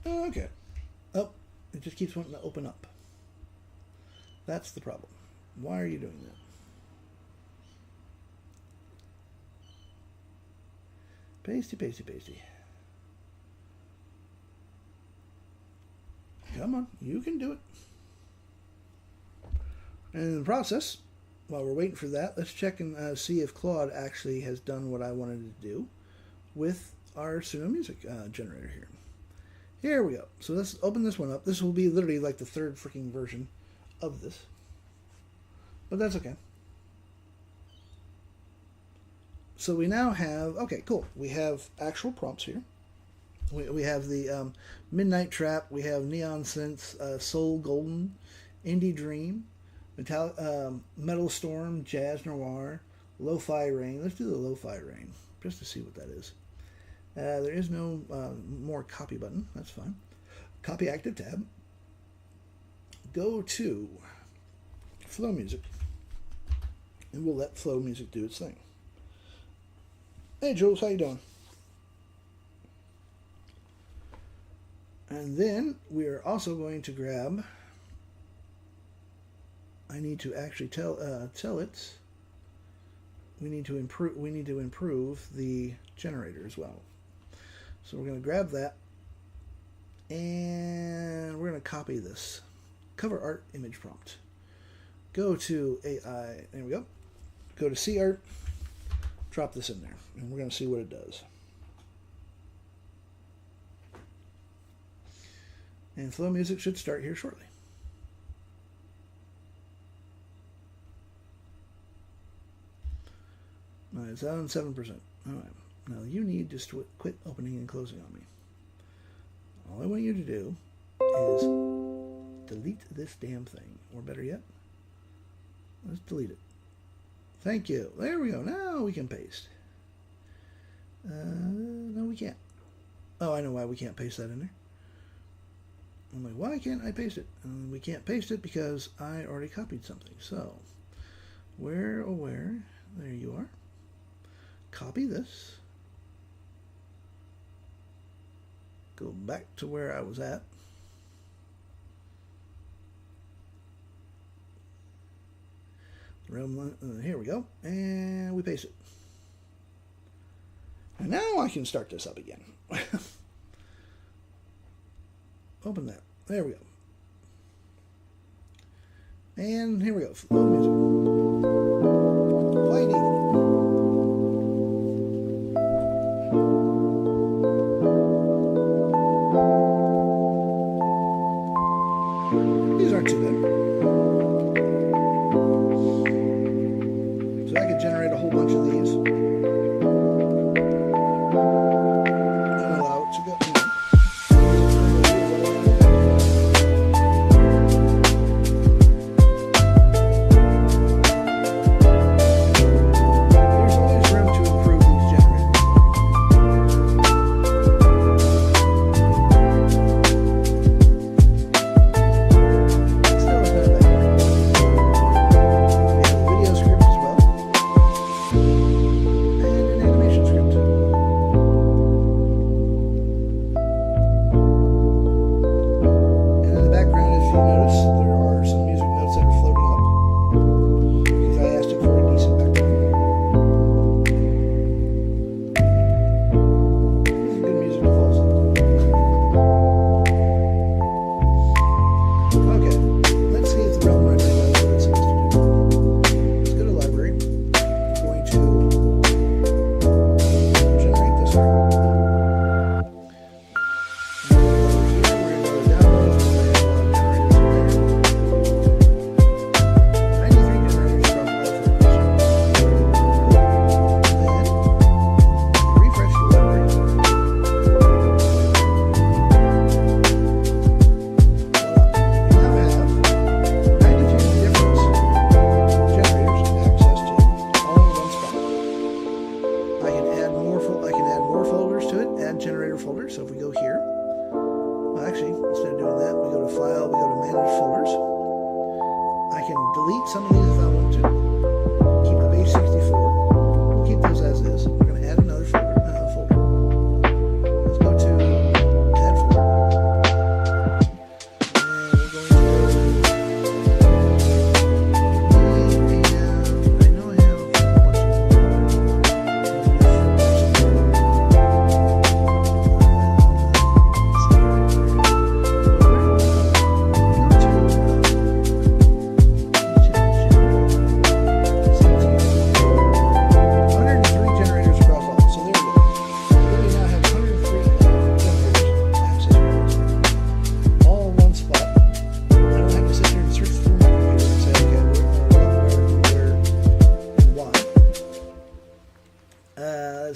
Okay. Oh, it just keeps wanting to open up. That's the problem. Why are you doing that? Pasty, pasty, pasty. Come on, you can do it. And in the process, while we're waiting for that, let's check and see if Claude actually has done what I wanted to do with our Suno music generator here. Here we go. So let's open this one up. This will be literally like the third freaking version of this. But that's okay. So we now have, okay, cool. We have actual prompts here. We have the Midnight Trap. We have Neon Synth, Soul Golden, Indie Dream, Metal Storm, Jazz Noir, Lo-Fi Rain. Let's do the Lo-Fi Rain just to see what that is. There is no more copy button. That's fine. Copy active tab. Go to Flow Music, and we'll let Flow Music do its thing. Hey Jules, how you doing? And then we are also going to grab. I need to actually tell it. We need to improve. We need to improve the generator as well. So we're going to grab that, and we're going to copy this cover art image prompt. Go to AI. There we go. Go to C Art. Drop this in there, and we're going to see what it does. And Flow Music should start here shortly. All right, it's on 7%. All right, now you need to quit opening and closing on me. All I want you to do is delete this damn thing. Or better yet, let's delete it. Thank you. There we go. Now we can paste. No, we can't. Oh, I know why we can't paste that in there. I'm like, why can't I paste it? And we can't paste it because I already copied something. So, where, oh where? There you are. Copy this. Go back to where I was at. Here we go. And we paste it. And now I can start this up again. Open that. There we go. And here we go. Flow music. Play naked. These aren't too bad. So I could generate a whole bunch of these. And allow it to go. Some of these if I want to. Keep the base 64. We'll keep those as is. We're going to add another folder. Let's go to add folder. And we're going to go and I know I have a bunch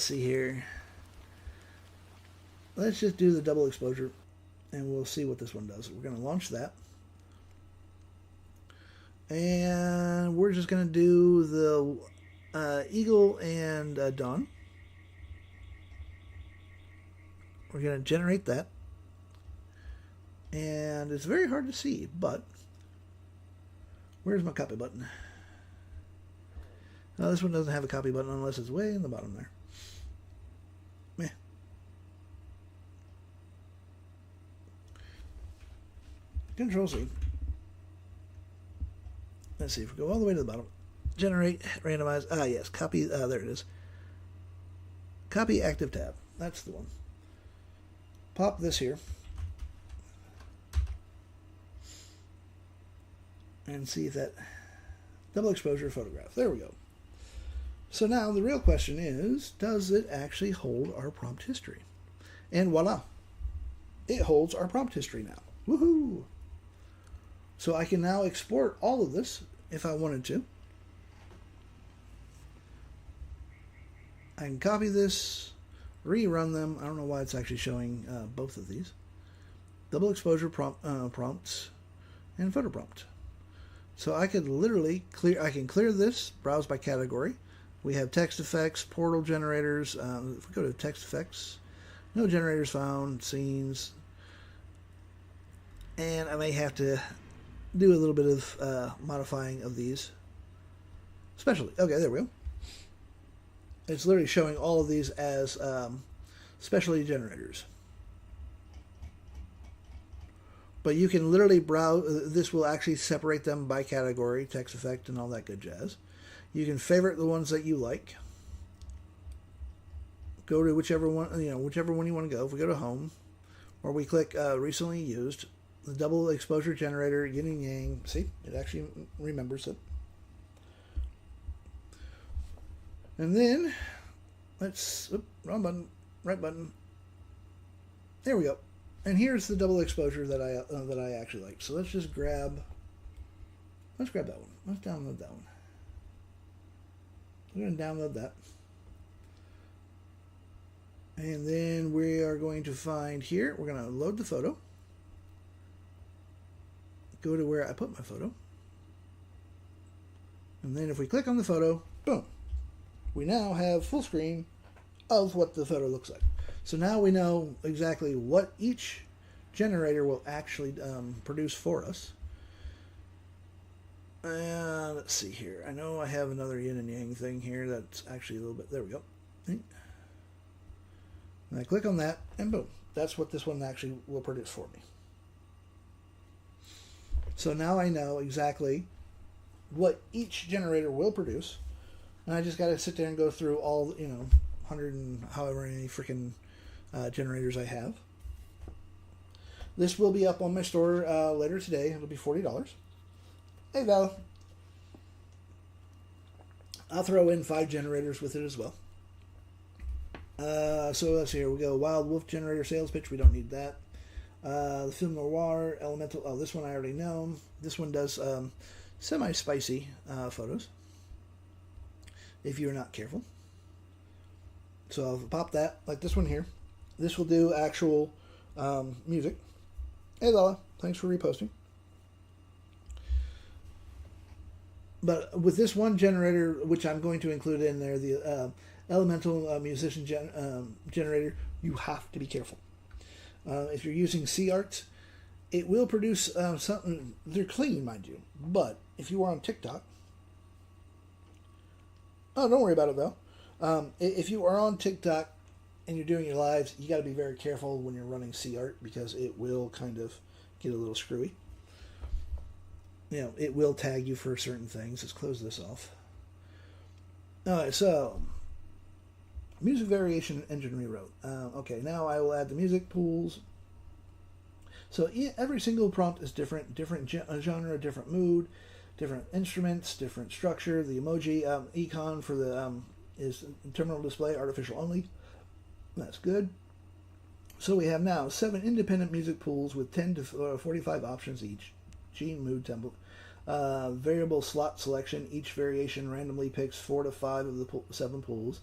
let's see here. Let's just do the double exposure and we'll see what this one does. We're going to launch that. And we're just going to do the Eagle and Dawn. We're going to generate that. And it's very hard to see, but where's my copy button? No, this one doesn't have a copy button unless it's way in the bottom there. Meh. Control C. Let's see if we go all the way to the bottom. Generate, randomize. Ah, yes, copy. There it is. Copy active tab. That's the one. Pop this here. And see if that double exposure photograph. There we go. So now the real question is, does it actually hold our prompt history? And voila, it holds our prompt history now. Woohoo! So I can now export all of this if I wanted to. I can copy this, rerun them. I don't know why it's actually showing both of these. Double exposure prompts. and photo prompt. So I could literally clear this, browse by category. We have text effects, portal generators. If we go to text effects, no generators found, scenes. And I may have to do a little bit of modifying of these. Specialty. Okay, there we go. It's literally showing all of these as specialty generators. But you can literally browse. This will actually separate them by category, text effect, and all that good jazz. You can favorite the ones that you like. Go to whichever one you want to go. If we go to home, or we click recently used, the double exposure generator, yin and yang. See, it actually remembers it. And then wrong button, right button. There we go. And here's the double exposure that I actually like. So let's just grab that one. Let's download that one. We're going to download that. And then we are going to find here, we're going to load the photo. Go to where I put my photo. And then if we click on the photo, boom. We now have full screen of what the photo looks like. So now we know exactly what each generator will actually produce for us. Let's see here. I know I have another yin and yang thing here that's actually a little bit... There we go. And I click on that, and boom. That's what this one actually will produce for me. So now I know exactly what each generator will produce. And I just got to sit there and go through all, 100 and however many freaking generators I have. This will be up on my store later today. It'll be $40. Hey, Val. I'll throw in 5 generators with it as well. So let's see here. We go Wild Wolf generator sales pitch. We don't need that. The Film Noir, Elemental. Oh, this one I already know. This one does semi-spicy photos, if you're not careful. So I'll pop that, like this one here. This will do actual music. Hey, Lala. Thanks for reposting. But with this one generator, which I'm going to include in there, the Elemental Musician generator, you have to be careful. If you're using CArts, it will produce something. They're clean, mind you. But if you are on TikTok, oh, don't worry about it though. If you are on TikTok and you're doing your lives, you got to be very careful when you're running CArt because it will kind of get a little screwy. It will tag you for certain things. Let's close this off. All right, so music variation engine rewrote. Okay, now I will add the music pools. So every single prompt is different genre, different mood, different instruments, different structure. The emoji icon for the is terminal display, artificial only. That's good. So we have now 7 independent music pools with 10 to 45 options each. Gene mood template. Variable slot selection. Each variation randomly picks 4 to 5 of the 7 pools.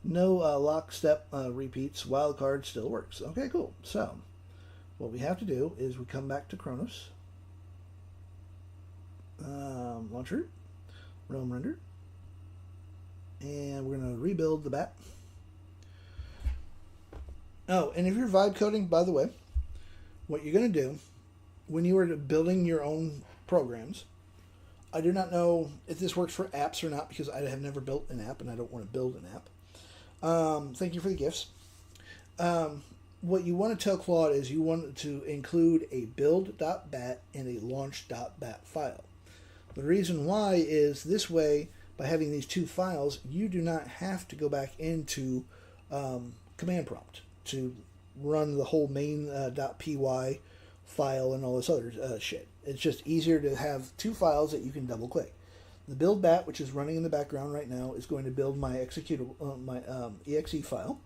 No lockstep repeats. Wildcard still works. Okay, cool. So what we have to do is we come back to Kronos. Launcher. Realm render. And we're going to rebuild the bat. Oh, and if you're vibe coding, by the way, what you're going to do when you are building your own programs, I do not know if this works for apps or not because I have never built an app and I don't want to build an app. Thank you for the gifts. What you want to tell Claude is you want to include a build.bat and a launch.bat file. The reason why is this way, by having these 2 files, you do not have to go back into command prompt to run the whole main.py file and all this other shit. It's just easier to have 2 files that you can double click. The build bat, which is running in the background right now, is going to build my executable, my exe file.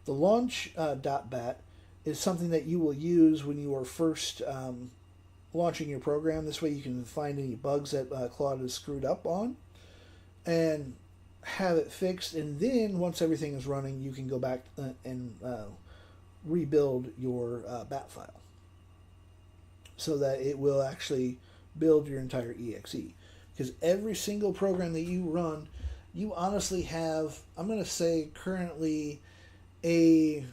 The launch.bat is something that you will use when you are first launching your program. This way you can find any bugs that Claude has screwed up on and have it fixed. And then once everything is running, you can go back and rebuild your bat file. so that it will actually build your entire exe. Because every single program that you run, you honestly have, I'm going to say currently, a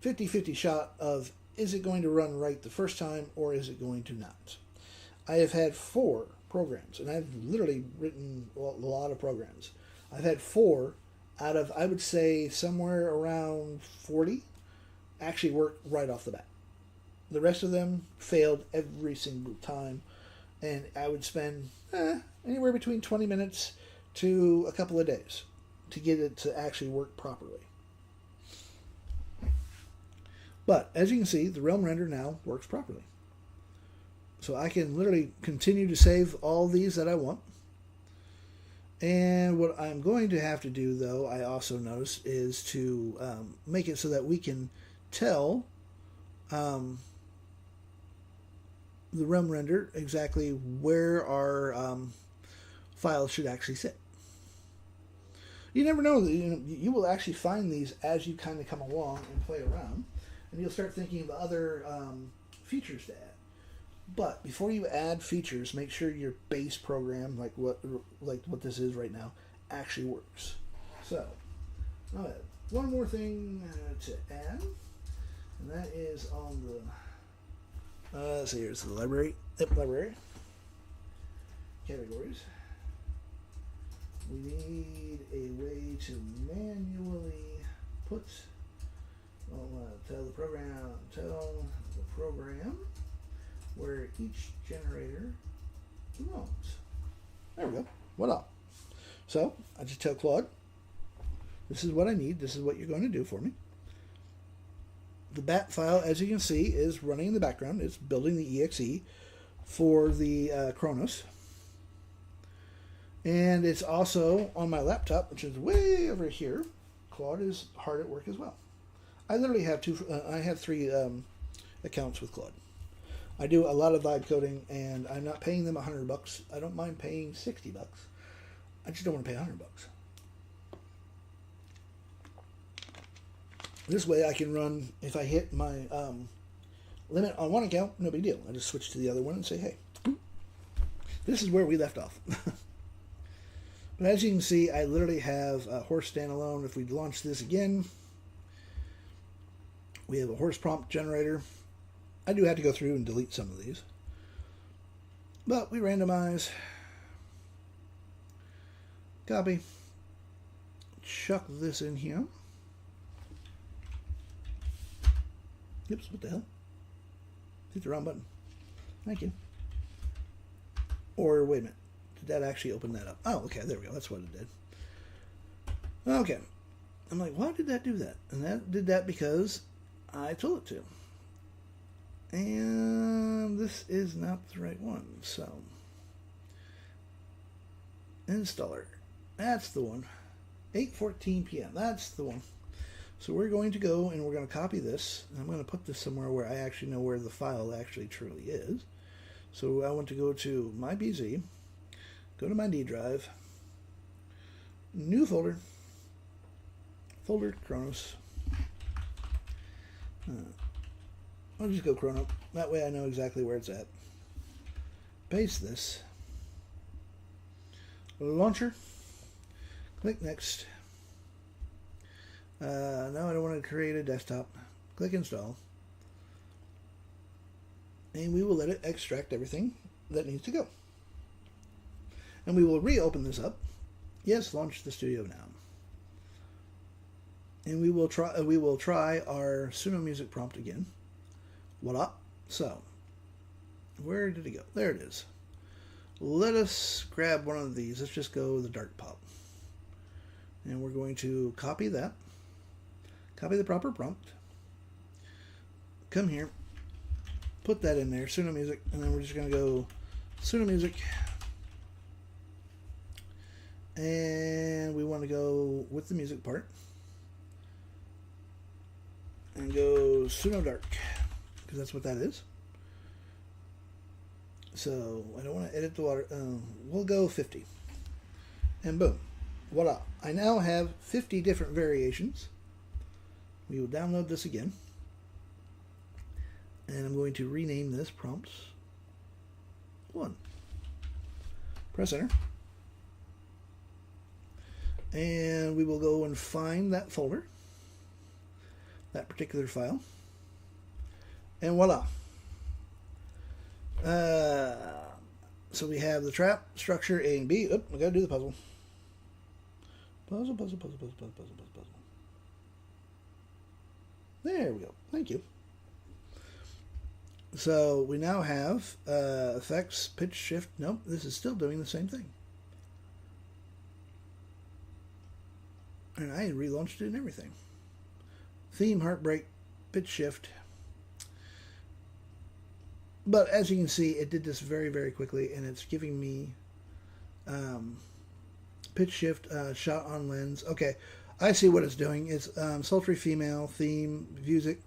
50-50 shot of is it going to run right the first time or is it going to not. I have had 4 programs, and I've literally written a lot of programs. I've had 4 out of, I would say, somewhere around 40 actually work right off the bat. The rest of them failed every single time, and I would spend anywhere between 20 minutes to a couple of days to get it to actually work properly. But as you can see, the Realm Render now works properly. So I can literally continue to save all these that I want. And what I'm going to have to do, though, I also noticed, is to make it so that we can tell the Realm Render exactly where our files should actually sit. You never know. You will actually find these as you kind of come along and play around. And you'll start thinking of other features to add. But before you add features, make sure your base program, like what this is right now, actually works. So, one more thing to add, and that is on the. Let's see, here's the library. Yep, library. Categories. We need a way to manually put. Tell the program where each generator belongs. There we go. Voila. So I just tell Claude, this is what I need. This is what you're going to do for me. The bat file, as you can see, is running in the background. It's building the exe for the Kronos. And it's also on my laptop, which is way over here. Claude is hard at work as well. I literally have I have 3 accounts with Claude. I do a lot of vibe coding, and I'm not paying them $100. I don't mind paying $60. I just don't want to pay $100. This way I can run, if I hit my limit on one account, no big deal. I just switch to the other one and say, hey, this is where we left off. But as you can see, I literally have a horse standalone. If we launch this again, we have a horse prompt generator. I do have to go through and delete some of these. But we randomize. Copy. Chuck this in here. Oops, what the hell? Hit the wrong button. Thank you. Or, wait a minute. Did that actually open that up? Oh, okay, there we go. That's what it did. Okay. I'm like, why did that do that? And that did that because I told it to. And this is not the right one. So, installer. That's the one. 8:14 p.m. That's the one. So we're going to go and we're going to copy this. And I'm going to put this somewhere where I actually know where the file actually truly is. So I want to go to my BZ, go to my D drive, new folder, folder Kronos. I'll just go Chrono. That way I know exactly where it's at. Paste this. Launcher. Click next. Now I don't want to create a desktop. Click install. And we will let it extract everything that needs to go. And we will reopen this up. Yes, launch the studio now. And we will try our Suno music prompt again. Voila. So, where did it go? There it is. Let us grab one of these. Let's just go the dark pop. And we're going to copy that. Copy the proper prompt. Come here. Put that in there, Suno music, and then we're just going to go Suno music. And we want to go with the music part. And go Suno dark, because that's what that is. So I don't want to edit the water. We'll go 50. And boom. Voila. I now have 50 different variations. We will download this again. And I'm going to rename this prompts 1. Press enter. And we will go and find that folder, that particular file. And voila. So we have the trap, structure, A and B. Oh, we gotta do the puzzle. Puzzle. There we go. Thank you. So we now have effects, pitch, shift. Nope, this is still doing the same thing. And I relaunched it and everything. Theme, heartbreak, pitch shift. But as you can see, it did this very, very quickly, and it's giving me pitch shift, shot on lens. Okay, I see what it's doing. It's sultry female, theme, music.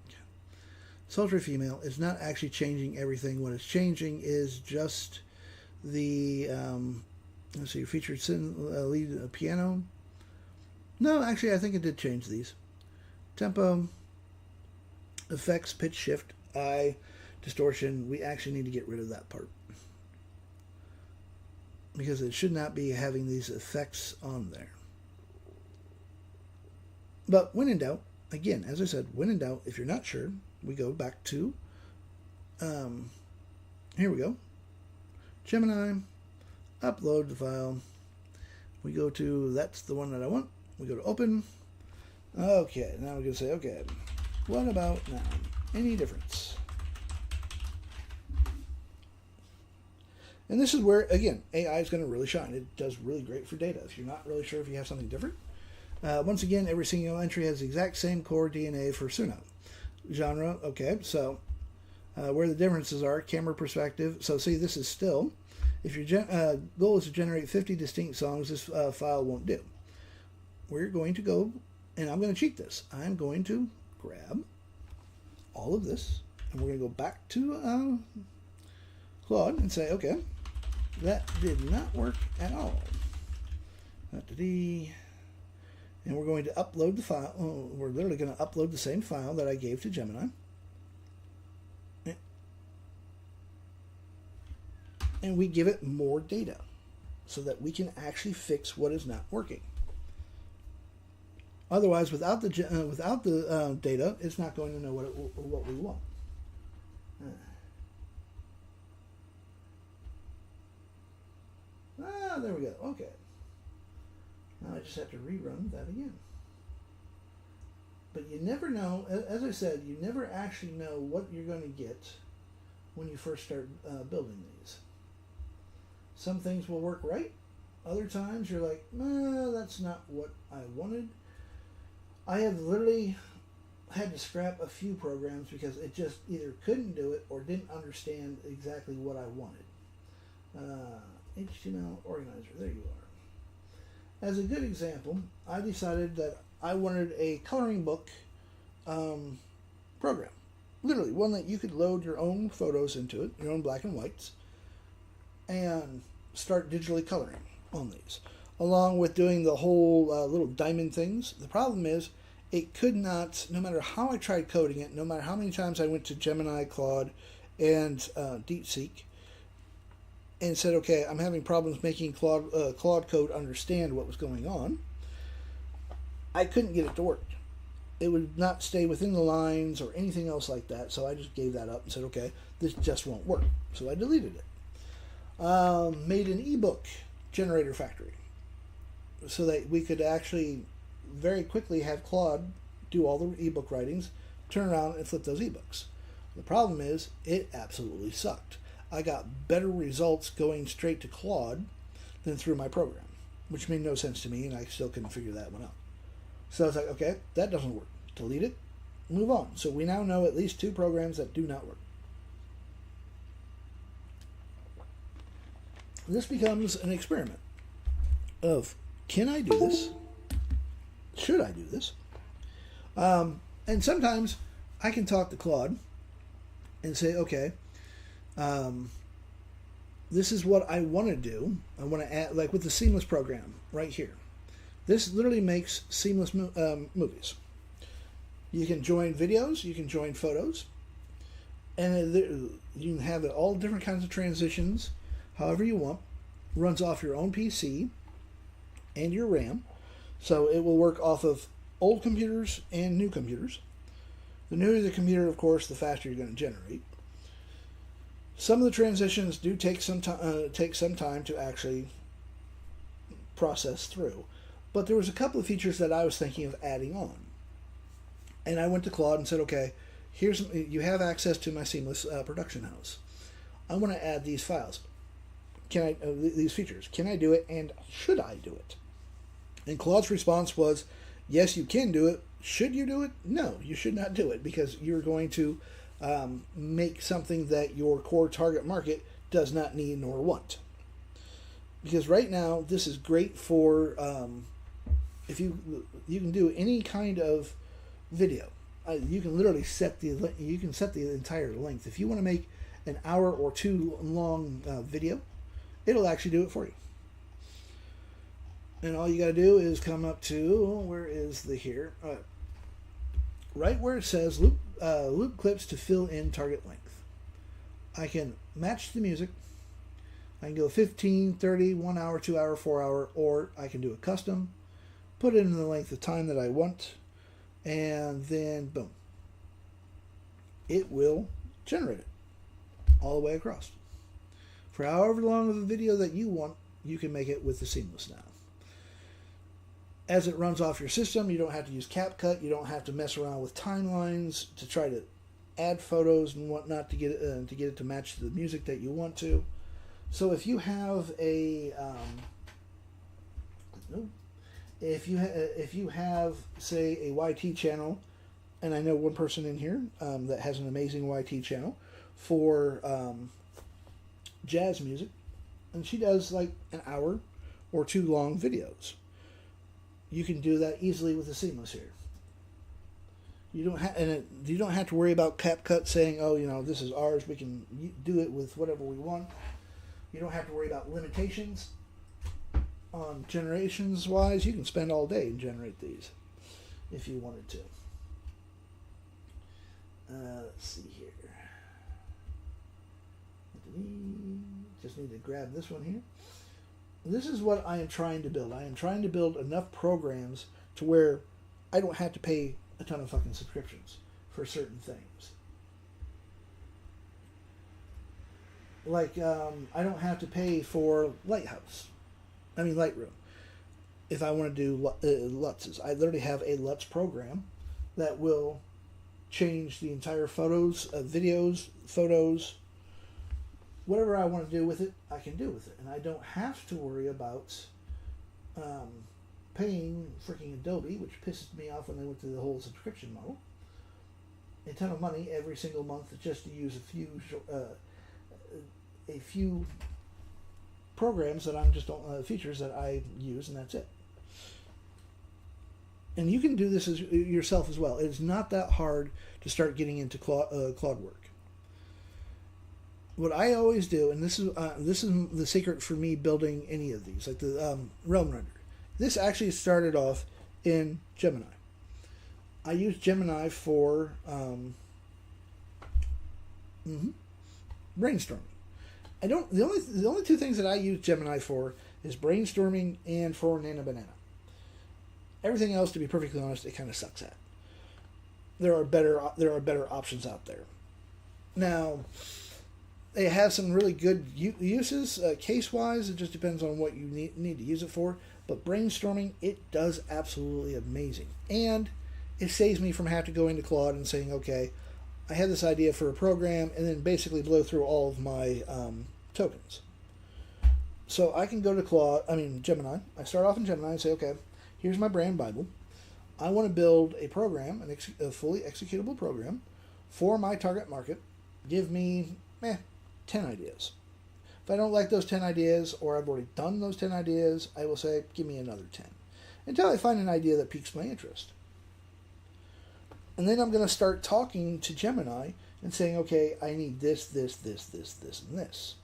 Sultry female is not actually changing everything. What it's changing is just the, let's see, featured lead piano. No, actually, I think it did change these. Tempo, effects, pitch shift, eye, distortion. We actually need to get rid of that part, because it should not be having these effects on there. But when in doubt, again, as I said, when in doubt, if you're not sure, we go back to, here we go, Gemini, upload the file. We go to, that's the one that I want. We go to open. Okay, now we're going to say, okay, what about now? Any difference? And this is where, again, AI is going to really shine. It does really great for data. If you're not really sure if you have something different, once again, every single entry has the exact same core DNA for Suno. Genre, okay, so where the differences are, camera perspective. So see, this is still, if your goal is to generate 50 distinct songs, this file won't do. We're going to go, and I'm going to cheat this. I'm going to grab all of this, and we're going to go back to Claude and say, okay, that did not work at all. And we're going to upload the file. Oh, we're literally going to upload the same file that I gave to Gemini. And we give it more data so that we can actually fix what is not working. Otherwise, without the data, it's not going to know what we want. There we go. Okay. Now I just have to rerun that again. But you never know, as I said, you never actually know what you're going to get when you first start building these. Some things will work right. Other times you're like, no, that's not what I wanted. I have literally had to scrap a few programs because it just either couldn't do it or didn't understand exactly what I wanted. HTML organizer, there you are. As a good example, I decided that I wanted a coloring book program. Literally, one that you could load your own photos into it, your own black and whites, and start digitally coloring on these, along with doing the whole little diamond things. The problem is, it could not, no matter how I tried coding it, no matter how many times I went to Gemini, Claude, and DeepSeek, and said, okay, I'm having problems making Claude code understand what was going on, I couldn't get it to work. It would not stay within the lines or anything else like that, so I just gave that up and said, okay, this just won't work. So I deleted it. Made an ebook generator factory so that we could actually very quickly have Claude do all the ebook writings, turn around and flip those ebooks. The problem is, it absolutely sucked. I got better results going straight to Claude than through my program, which made no sense to me, and I still couldn't figure that one out. So I was like, okay, that doesn't work. Delete it, move on. So we now know at least 2 programs that do not work. This becomes an experiment of, can I do this? Should I do this? And sometimes I can talk to Claude and say, okay, this is what I want to do. I want to add, like with the Seamless program right here. This literally makes seamless movies. You can join videos, you can join photos, and you can have all different kinds of transitions, however you want, runs off your own PC and your RAM. So it will work off of old computers and new computers. The newer the computer, of course, the faster you're going to generate. Some of the transitions do take some time to actually process through. But there was a couple of features that I was thinking of adding on. And I went to Claude and said, okay, you have access to my seamless production house. I want to add these files. These features. Can I do it, and should I do it? And Claude's response was, yes, you can do it. Should you do it? No, you should not do it, because you're going to make something that your core target market does not need nor want. Because right now, this is great for if you can do any kind of video. You can literally set the entire length. If you want to make an hour or two long video, it'll actually do it for you. And all you got to do is come up to, where is the here? Right where it says loop clips to fill in target length. I can match the music. I can go 15, 30, 1 hour, 2 hour, 4 hour, or I can do a custom, put it in the length of time that I want, and then boom. It will generate it all the way across. For however long of a video that you want, you can make it with the Seamless now. As it runs off your system, you don't have to use CapCut. You don't have to mess around with timelines to try to add photos and whatnot to get it to match the music that you want to. So if you have a if you have, say, a YT channel, and I know one person in here that has an amazing YT channel for jazz music, and she does like an hour or two long videos. You can do that easily with the Seamless here. You don't have to worry about CapCut saying, oh, this is ours. We can do it with whatever we want. You don't have to worry about limitations on generations wise. You can spend all day and generate these if you wanted to. Let's see here. Just need to grab this one here. This is what I am trying to build. I am trying to build enough programs to where I don't have to pay a ton of fucking subscriptions for certain things. Like, I don't have to pay for Lightroom. If I want to do LUTs. I literally have a LUTs program that will change the entire photos, videos, photos, whatever I want to do with it, I can do with it. And I don't have to worry about paying freaking Adobe, which pisses me off when they went to the whole subscription model, a ton of money every single month just to use a few programs that I'm just features that I use, and that's it. And you can do this yourself as well. It's not that hard to start getting into Claude work. What I always do, and this is the secret for me building any of these, like the Realm Render. This actually started off in Gemini. I use Gemini for brainstorming. The only two things that I use Gemini for is brainstorming and for Nana Banana. Everything else, to be perfectly honest, it kind of sucks at. There are better options out there. Now, they have some really good uses case-wise. It just depends on what you need to use it for. But brainstorming, it does absolutely amazing. And it saves me from having to go into Claude and saying, okay, I had this idea for a program, and then basically blow through all of my tokens. So I can go to Gemini. I start off in Gemini and say, okay, here's my brand Bible. I want to build a program, a fully executable program for my target market. Give me 10 ideas. If I don't like those 10 ideas, or I've already done those 10 ideas, I will say, give me another 10. Until I find an idea that piques my interest. And then I'm going to start talking to Gemini and saying, okay, I need this, this, this, this, this, and this.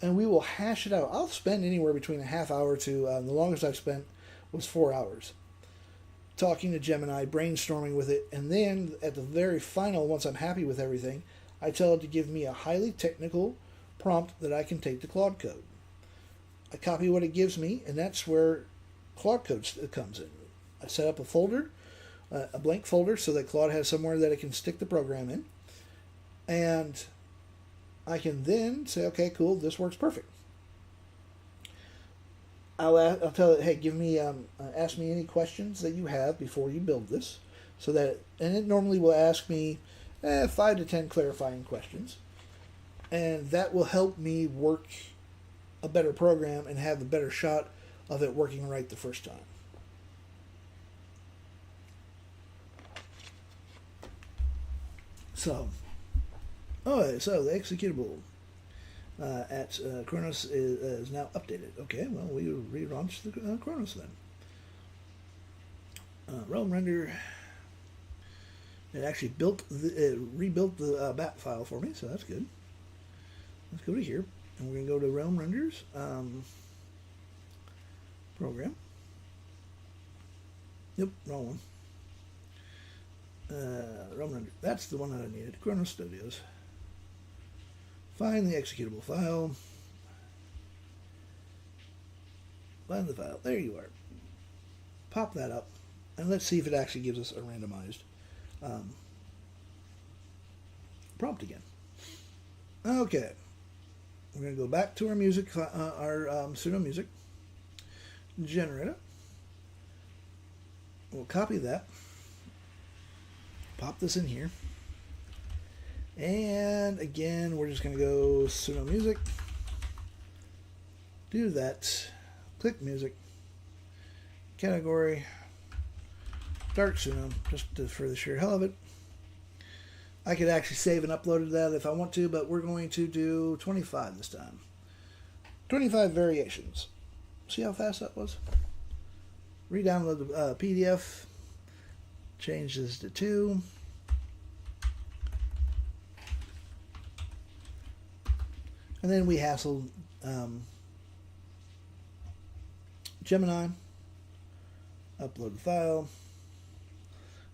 And we will hash it out. I'll spend anywhere between a half hour to, the longest I've spent was 4 hours. Talking to Gemini, brainstorming with it, and then at the very final, once I'm happy with everything, I tell it to give me a highly technical prompt that I can take to Claude Code. I copy what it gives me, and that's where Claude Code comes in. I set up a folder, a blank folder, so that Claude has somewhere that it can stick the program in. And I can then say, okay, cool, this works perfect. I'll tell it, hey, ask me any questions that you have before you build this, and it normally will ask me 5 to 10 clarifying questions, and that will help me work a better program and have a better shot of it working right the first time. So the executable at Kronos is now updated. Okay, well, we relaunch the Kronos then. Realm render. It actually rebuilt the bat file for me, so that's good. Let's go to here, and we're going to go to Realm Renders program. Yep, wrong one. Realm Render. That's the one that I needed. Kronos Studios. Find the executable file. Find the file. There you are. Pop that up, and let's see if it actually gives us a randomized prompt again. Okay. We're going to go back to our music, our pseudo music generator. We'll copy that. Pop this in here. And again, we're just going to go pseudo music. Do that. Click music. Category. Dark pseudo, just for the sheer hell of it. I could actually save and upload that if I want to, but we're going to do 25 this time. 25 variations. See how fast that was? Re-download the PDF. Change this to 2. And then we hassled Gemini. Upload the file.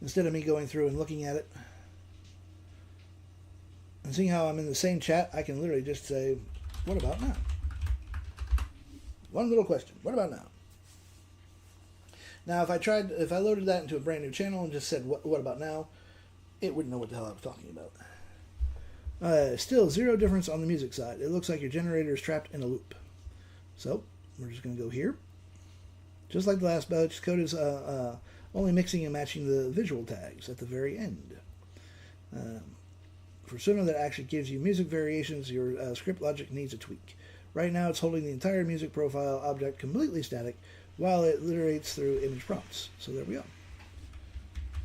Instead of me going through and looking at it and seeing how I'm in the same chat, I can literally just say, what about now? One little question. What about now? Now, if I loaded that into a brand new channel and just said, what about now? It wouldn't know what the hell I was talking about. Still, zero difference on the music side. It looks like your generator is trapped in a loop. So, we're just going to go here. Just like the last batch, code is only mixing and matching the visual tags at the very end. For Suno that actually gives you music variations, your script logic needs a tweak. Right now it's holding the entire music profile object completely static while it iterates through image prompts. So there we go.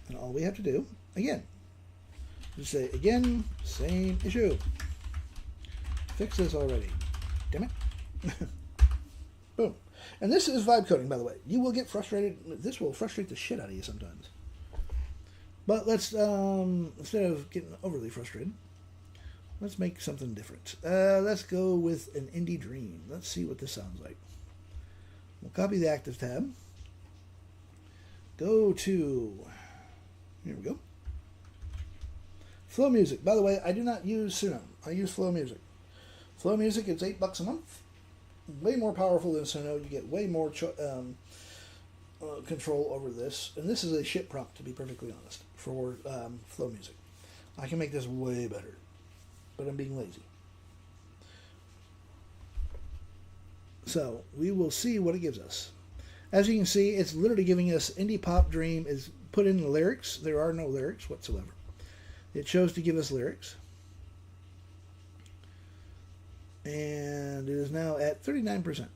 And all we have to do, again, just say, again, same issue. Fix this already. Damn it. Boom. And this is vibe coding, by the way. You will get frustrated. This will frustrate the shit out of you sometimes. But let's, instead of getting overly frustrated, let's make something different. Let's go with an indie dream. Let's see what this sounds like. We'll copy the active tab. Go to, here we go. Flow Music. By the way, I do not use Suno. I use Flow Music. Flow Music is $8 a month. Way more powerful than Suno. You get way more control over this. And this is a shit prompt, to be perfectly honest, for Flow Music. I can make this way better, but I'm being lazy. So we will see what it gives us. As you can see, it's literally giving us Indie Pop Dream is put in the lyrics. There are no lyrics whatsoever. It chose to give us lyrics. And it is now at 39%.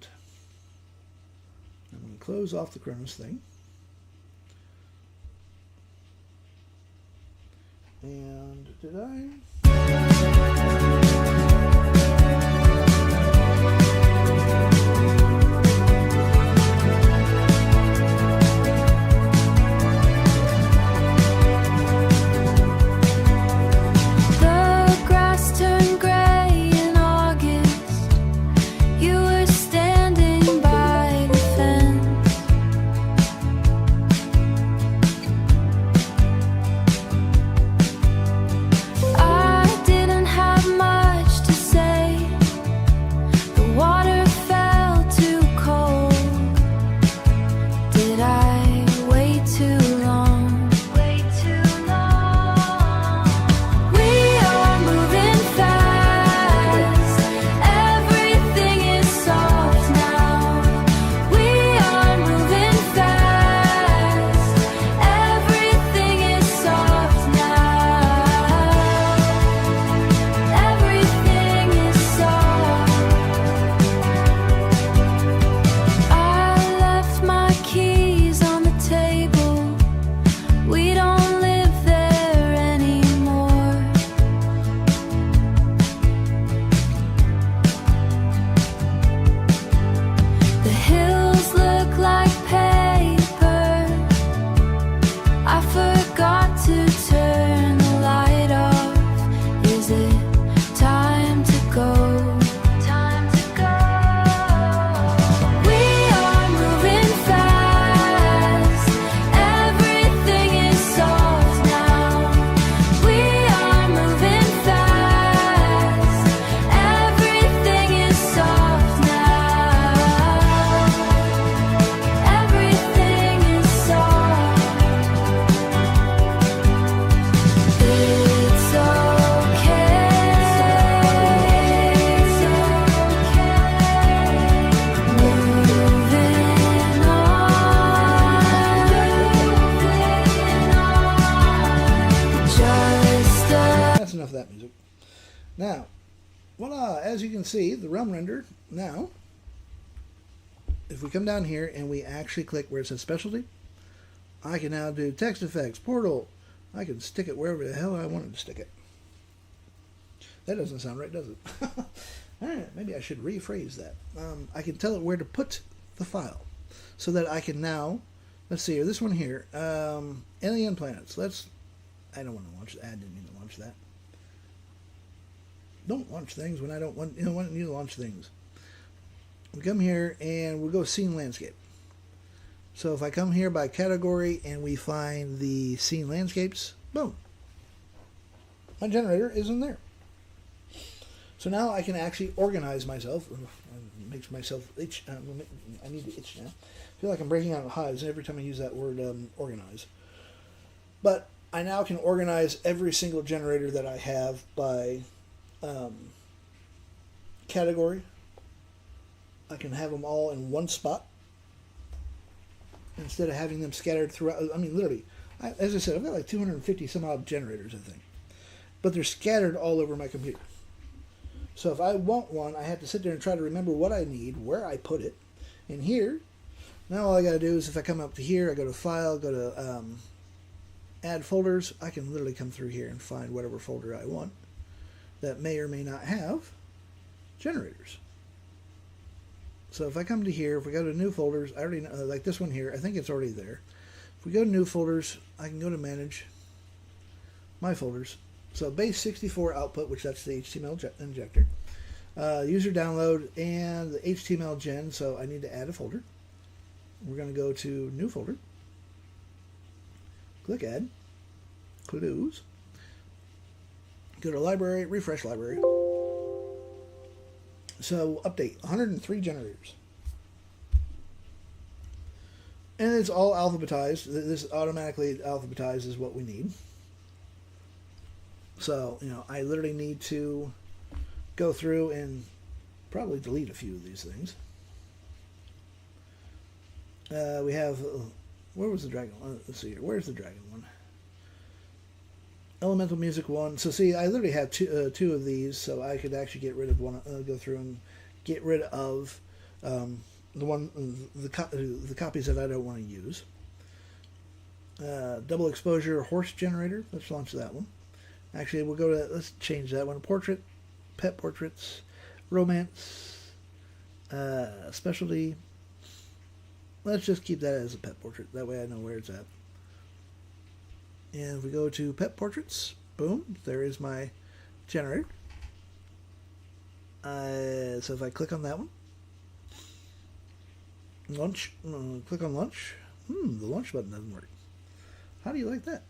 I'm going to close off the Kronos thing. And did I? The grass turned gray in August. You were standing by the fence. I Now, voila, as you can see, the realm render now, if we come down here and we actually click where it says specialty, I can now do text effects, portal. I can stick it wherever the hell I wanted to stick it. That doesn't sound right, does it? Alright, maybe I should rephrase that. I can tell it where to put the file so that I can now, let's see here, this one here, alien planets. I don't want to launch that. I didn't mean to launch that. Don't launch things when I don't want, want you to launch things. We come here and we'll go scene landscape. So if I come here by category and we find the scene landscapes, boom. My generator is in there. So now I can actually organize myself. It makes myself itch. I need to itch now. I feel like I'm breaking out in hives every time I use that word organize. But I now can organize every single generator that I have by category. I can have them all in one spot instead of having them scattered throughout. I mean, literally, as I said, I've got like 250 some odd generators, I think. But they're scattered all over my computer. So if I want one, I have to sit there and try to remember what I need, where I put it. And here, now all I got to do is if I come up to here, I go to File, go to Add Folders. I can literally come through here and find whatever folder I want that may or may not have generators. So if I come to here, if we go to New Folders, I already know, like this one here, I think it's already there. If we go to New Folders, I can go to Manage, My Folders. So base 64 output, which that's the HTML injector, user download, and the HTML gen. So I need to add a folder. We're going to go to New Folder, click Add, Clues, go to Library, refresh Library. So update 103 generators, and it's all alphabetized. This automatically alphabetizes what we need. So, I literally need to go through and probably delete a few of these things. We have, where was the dragon one? Let's see here. Where's the dragon one? Elemental Music 1. So, see, I literally have two of these, so I could actually get rid of one, go through and get rid of the copies that I don't want to use. Double Exposure Horse Generator. Let's launch that one. Actually, we'll go to, let's change that one. Portrait, Pet Portraits, Romance, Specialty. Let's just keep that as a pet portrait. That way I know where it's at. And if we go to Pet Portraits, boom, there is my generator. So if I click on that one, launch, click on launch. The launch button doesn't work. How do you like that?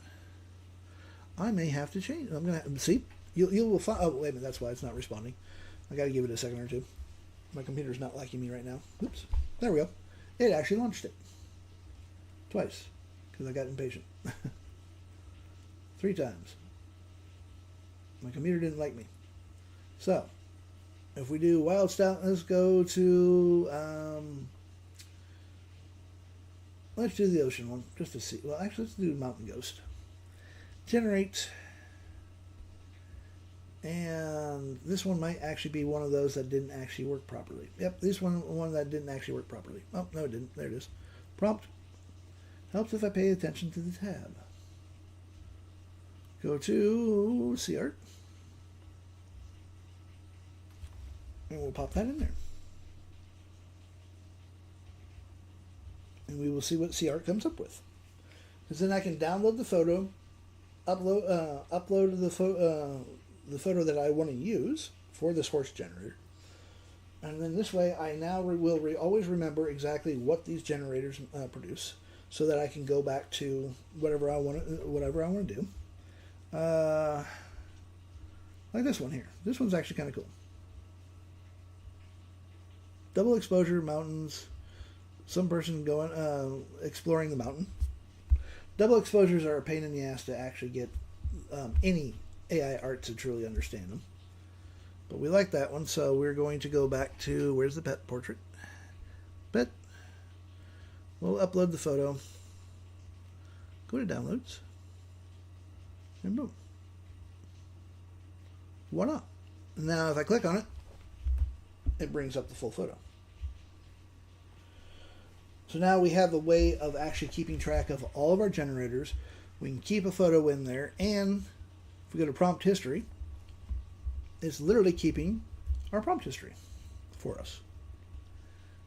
I may have to change. I'm gonna see. You will find. Oh, wait a minute. That's why it's not responding. I got to give it a second or two. My computer's not liking me right now. Oops. There we go. It actually launched it twice because I got impatient. 3 times. My computer didn't like me. So if we do Wild Stout, let's go to. Let's do the ocean one just to see. Well, actually, let's do Mountain Ghost. Generate, and this one might actually be one of those that didn't actually work properly. Yep, this one that didn't actually work properly. Oh, no, it didn't. There it is. Prompt. Helps if I pay attention to the tab. Go to CArt, and we'll pop that in there. And we will see what CArt comes up with. Because then I can download the photo, upload the photo that I want to use for this horse generator, and then this way I now will always remember exactly what these generators produce, so that I can go back to whatever I want to do. Like this one here. This one's actually kind of cool. Double exposure mountains. Some person going exploring the mountain. Double exposures are a pain in the ass to actually get any AI art to truly understand them. But we like that one, so we're going to go back to, where's the pet portrait? Pet. We'll upload the photo. Go to downloads. And boom. Voila. Now if I click on it, it brings up the full photo. So now we have a way of actually keeping track of all of our generators. We can keep a photo in there, and if we go to prompt history, it's literally keeping our prompt history for us.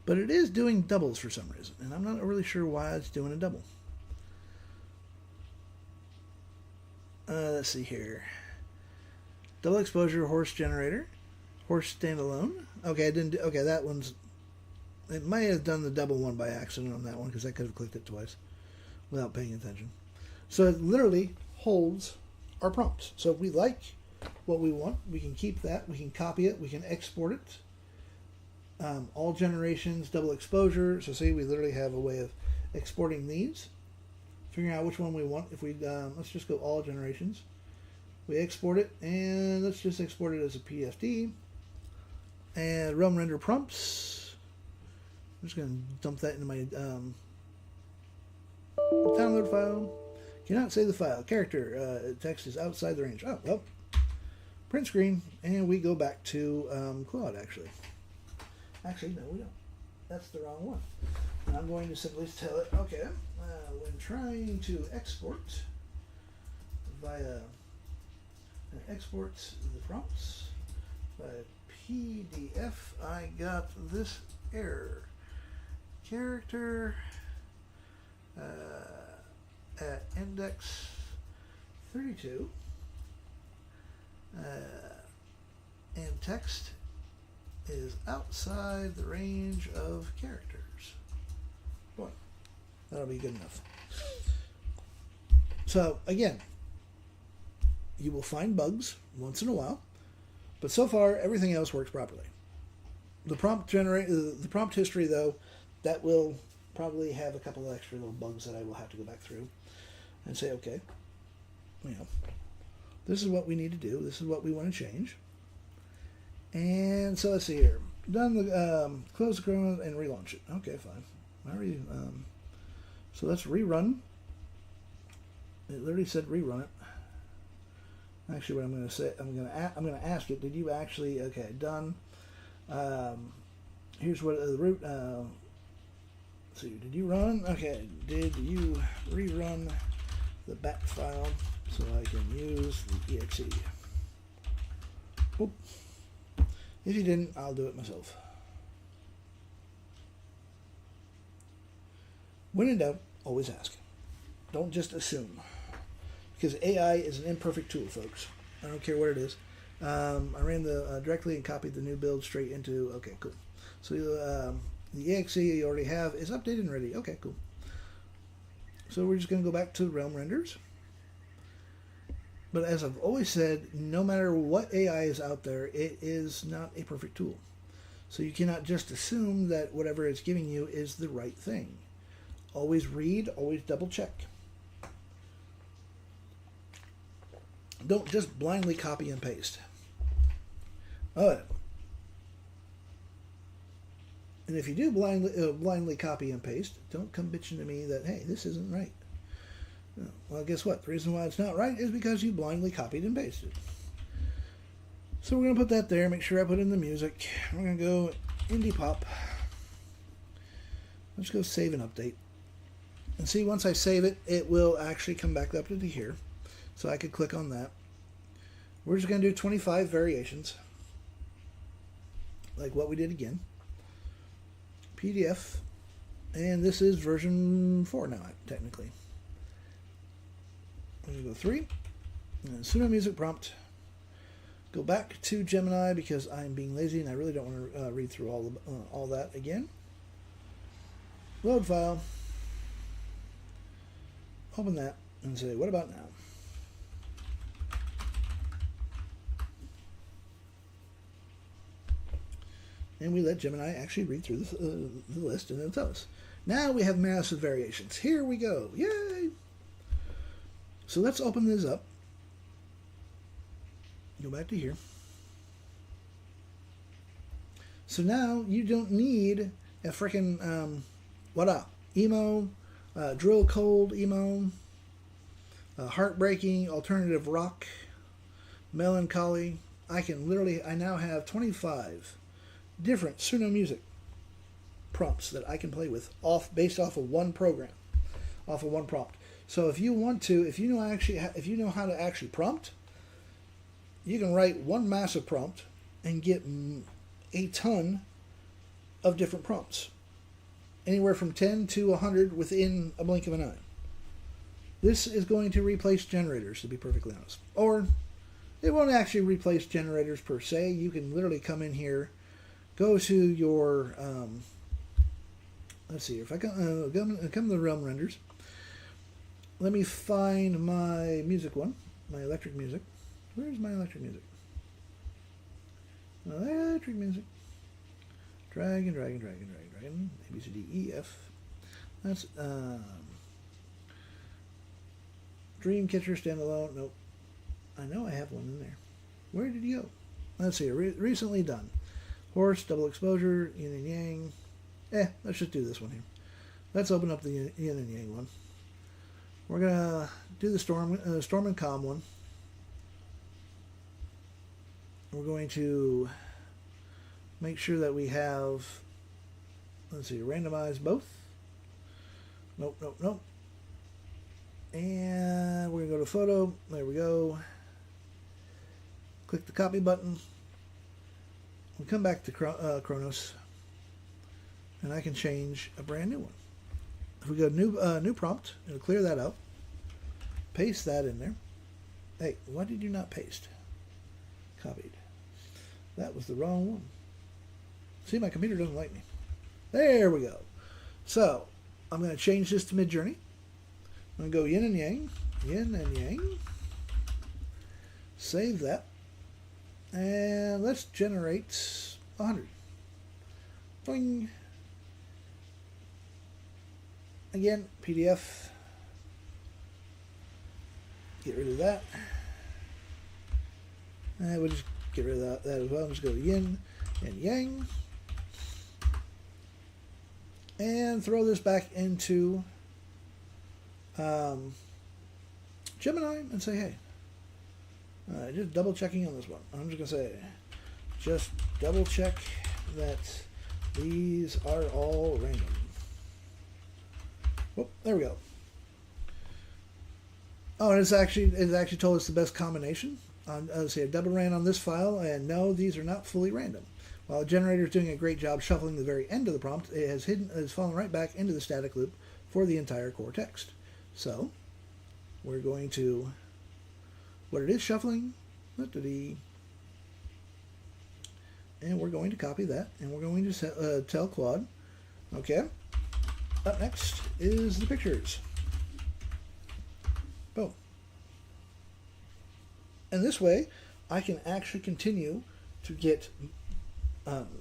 But it is doing doubles for some reason, and I'm not really sure why it's doing a double. Let's see here. Double exposure horse generator. Horse standalone. Okay, I didn't do, okay, that one's, it might have done the double one by accident on that one because I could have clicked it twice without paying attention. So it literally holds our prompts. So if we like what we want, we can keep that, we can copy it, we can export it. All generations, double exposure. So see, we literally have a way of exporting these, figuring out which one we want. If we, let's just go all generations. We export it, and let's just export it as a PFD. And realm render prompts. I'm just going to dump that into my download file. Cannot save the file. Character text is outside the range. Oh, well. Print screen, and we go back to Claude, actually. Actually, no, we don't. That's the wrong one. And I'm going to simply tell it, okay, when trying to export via export the prompts by PDF, I got this error. Character at index 32 and text is outside the range of characters. Boy, that'll be good enough. So again, you will find bugs once in a while, but so far everything else works properly. The prompt history, though, that will probably have a couple of extra little bugs that I will have to go back through and say, okay, you know, this is what we need to do. This is what we want to change. And so let's see here. Done the close the Chrome and relaunch it. Okay, fine. Already. So let's rerun. It literally said rerun it. Actually, what I'm going to say, I'm going to ask it. Did you actually? Okay, done. Here's what the root. Let's see. Did you run? Okay. Did you rerun the bat file so I can use the exe? Oop. If you didn't, I'll do it myself. When in doubt, always ask. Don't just assume. Because AI is an imperfect tool, folks. I don't care what it is. I ran the directly and copied the new build straight into... Okay, cool. So the exe you already have is updated and ready. Okay, cool. So we're just going to go back to realm renders. But as I've always said, no matter what AI is out there, it is not a perfect tool. So you cannot just assume that whatever it's giving you is the right thing. Always read, always double check. Don't just blindly copy and paste. Oh, and if you do blindly copy and paste, don't come bitching to me that, hey, this isn't right. Well, guess what? The reason why it's not right is because you blindly copied and pasted. So we're going to put that there. Make sure I put in the music. We're going to go indie pop. Let's go save and update. And see, once I save it, it will actually come back up to here. So I could click on that. We're just going to do 25 variations. Like what we did again. PDF. And this is version 4 now, technically. I'm going to go 3. And sudo music prompt. Go back to Gemini because I'm being lazy and I really don't want to read through all that again. Load file. Open that and say, what about now? And we let Gemini actually read through the list and it'll tell us. Now we have massive variations. Here we go. Yay! So let's open this up. Go back to here. So now you don't need a freaking emo, drill cold emo, heartbreaking, alternative rock, melancholy, I now have 25 different Suno music prompts that I can play with based off of one program, off of one prompt. So if you want to, if you know how to actually prompt, you can write one massive prompt and get a ton of different prompts, anywhere from 10 to 100 within a blink of an eye. This is going to replace generators, to be perfectly honest. Or it won't actually replace generators per se. You can literally come in here, go to your, let's see, if I come to the realm renders, let me find my music one, my electric music. Where's my electric music? Electric music. Dragon, dragon, dragon, dragon, dragon. A, B, C, D, E, F. That's, Dreamcatcher standalone. Nope. I know I have one in there. Where did he go? Let's see. Recently done. Horse, double exposure, yin and yang. Let's just do this one here. Let's open up the yin and yang one. We're gonna do the storm and calm one. We're going to make sure that we have, let's see, randomize both. Nope, nope, nope. And we're going to go to photo. There we go. Click the copy button. We come back to Chronos. And I can change a brand new one. If we go new prompt, it'll clear that out. Paste that in there. Hey, why did you not paste? Copied. That was the wrong one. See, my computer doesn't like me. There we go. So, I'm going to change this to Midjourney. I'm going to go yin and yang. Yin and yang. Save that. And let's generate 100. Boing. Again, PDF. Get rid of that. And we'll just get rid of that as well. Just go to yin and yang. And throw this back into Gemini and say, hey. Just double checking on this one. I'm just going to say, just double check that these are all random. Oh, there we go. Oh, and it actually told us the best combination. Let's see, I double ran on this file, and no, these are not fully random. While the generator is doing a great job shuffling the very end of the prompt, it has fallen right back into the static loop for the entire core text. So, we're going to, what it is shuffling, and we're going to copy that, and we're going to tell Claude, okay, up next is the pictures. Boom. And this way, I can actually continue to get,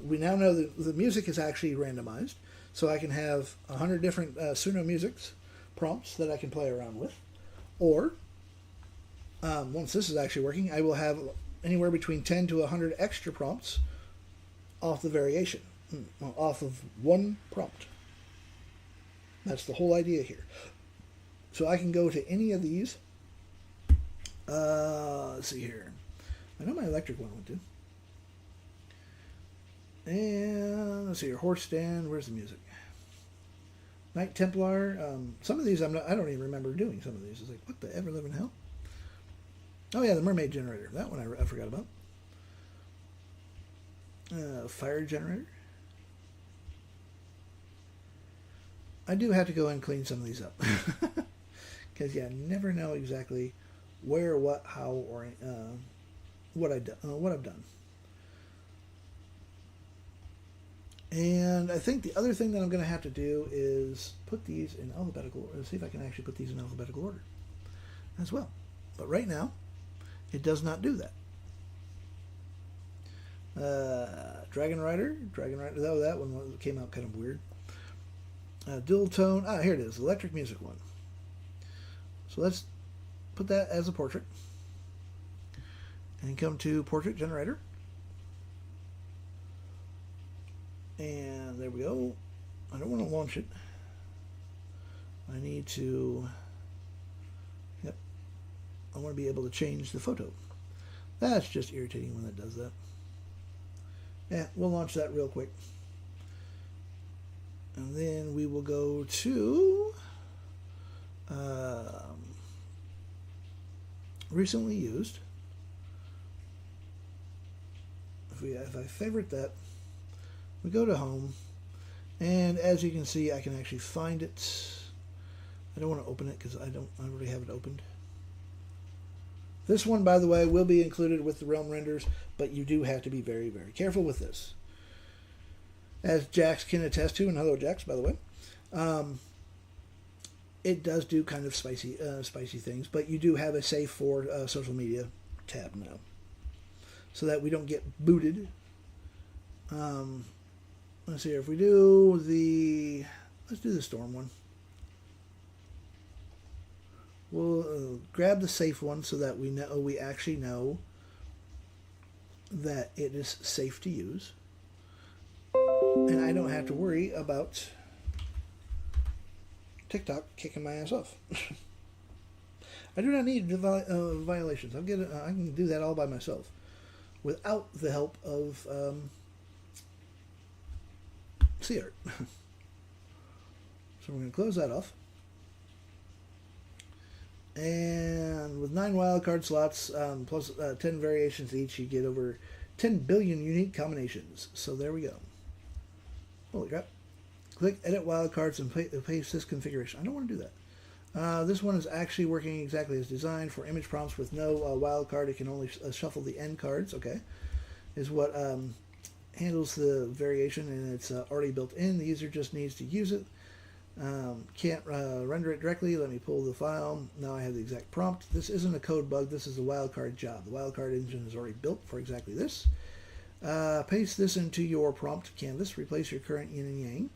we now know that the music is actually randomized, so I can have 100 different Suno musics prompts that I can play around with. Or, once this is actually working, I will have anywhere between 10 to 100 extra prompts off the variation, off of one prompt. That's the whole idea here. So I can go to any of these. Let's see here. I know my electric one went to. And let's see here. Horse stand. Where's the music? Knight Templar. Some of these I don't even remember doing. Some of these. It's like, what the ever living hell? Oh yeah, the mermaid generator. That one I forgot about. Fire generator. I do have to go and clean some of these up. Because, yeah, I never know exactly where, what, how, or what I've done. And I think the other thing that I'm going to have to do is put these in alphabetical order. See if I can actually put these in alphabetical order as well. But right now, it does not do that. Dragon Rider. Oh, that one came out kind of weird. Dual tone. Here it is. Electric music one. So let's put that as a portrait. And come to Portrait Generator. And there we go. I don't want to launch it. I need to... Yep. I want to be able to change the photo. That's just irritating when it does that. Yeah, we'll launch that real quick. And then we will go to recently used. If I favorite that, we go to home, and as you can see, I can actually find it. I don't want to open it because I already have it opened. This one, by the way, will be included with the Realm renders, but you do have to be very, very careful with this. As Jax can attest to, and hello Jax, by the way, it does do kind of spicy things, but you do have a save for social media tab now, so that we don't get booted. Let's see here. If we do let's do the Storm one. We'll grab the safe one so that we actually know that it is safe to use, and I don't have to worry about TikTok kicking my ass off. I do not need violations. I can do that all by myself without the help of Seart. So we're going to close that off. And with 9 wildcard slots plus 10 variations each, you get over 10 billion unique combinations. So there we go. Holy crap. Click Edit Wildcards and paste this configuration. I don't want to do that. This one is actually working exactly as designed for image prompts with no wildcard. It can only shuffle the end cards. Okay. Is what handles the variation, and it's already built in. The user just needs to use it. Can't render it directly. Let me pull the file. Now I have the exact prompt. This isn't a code bug. This is a wildcard job. The wildcard engine is already built for exactly this. Paste this into your prompt canvas. Replace your current yin and yang.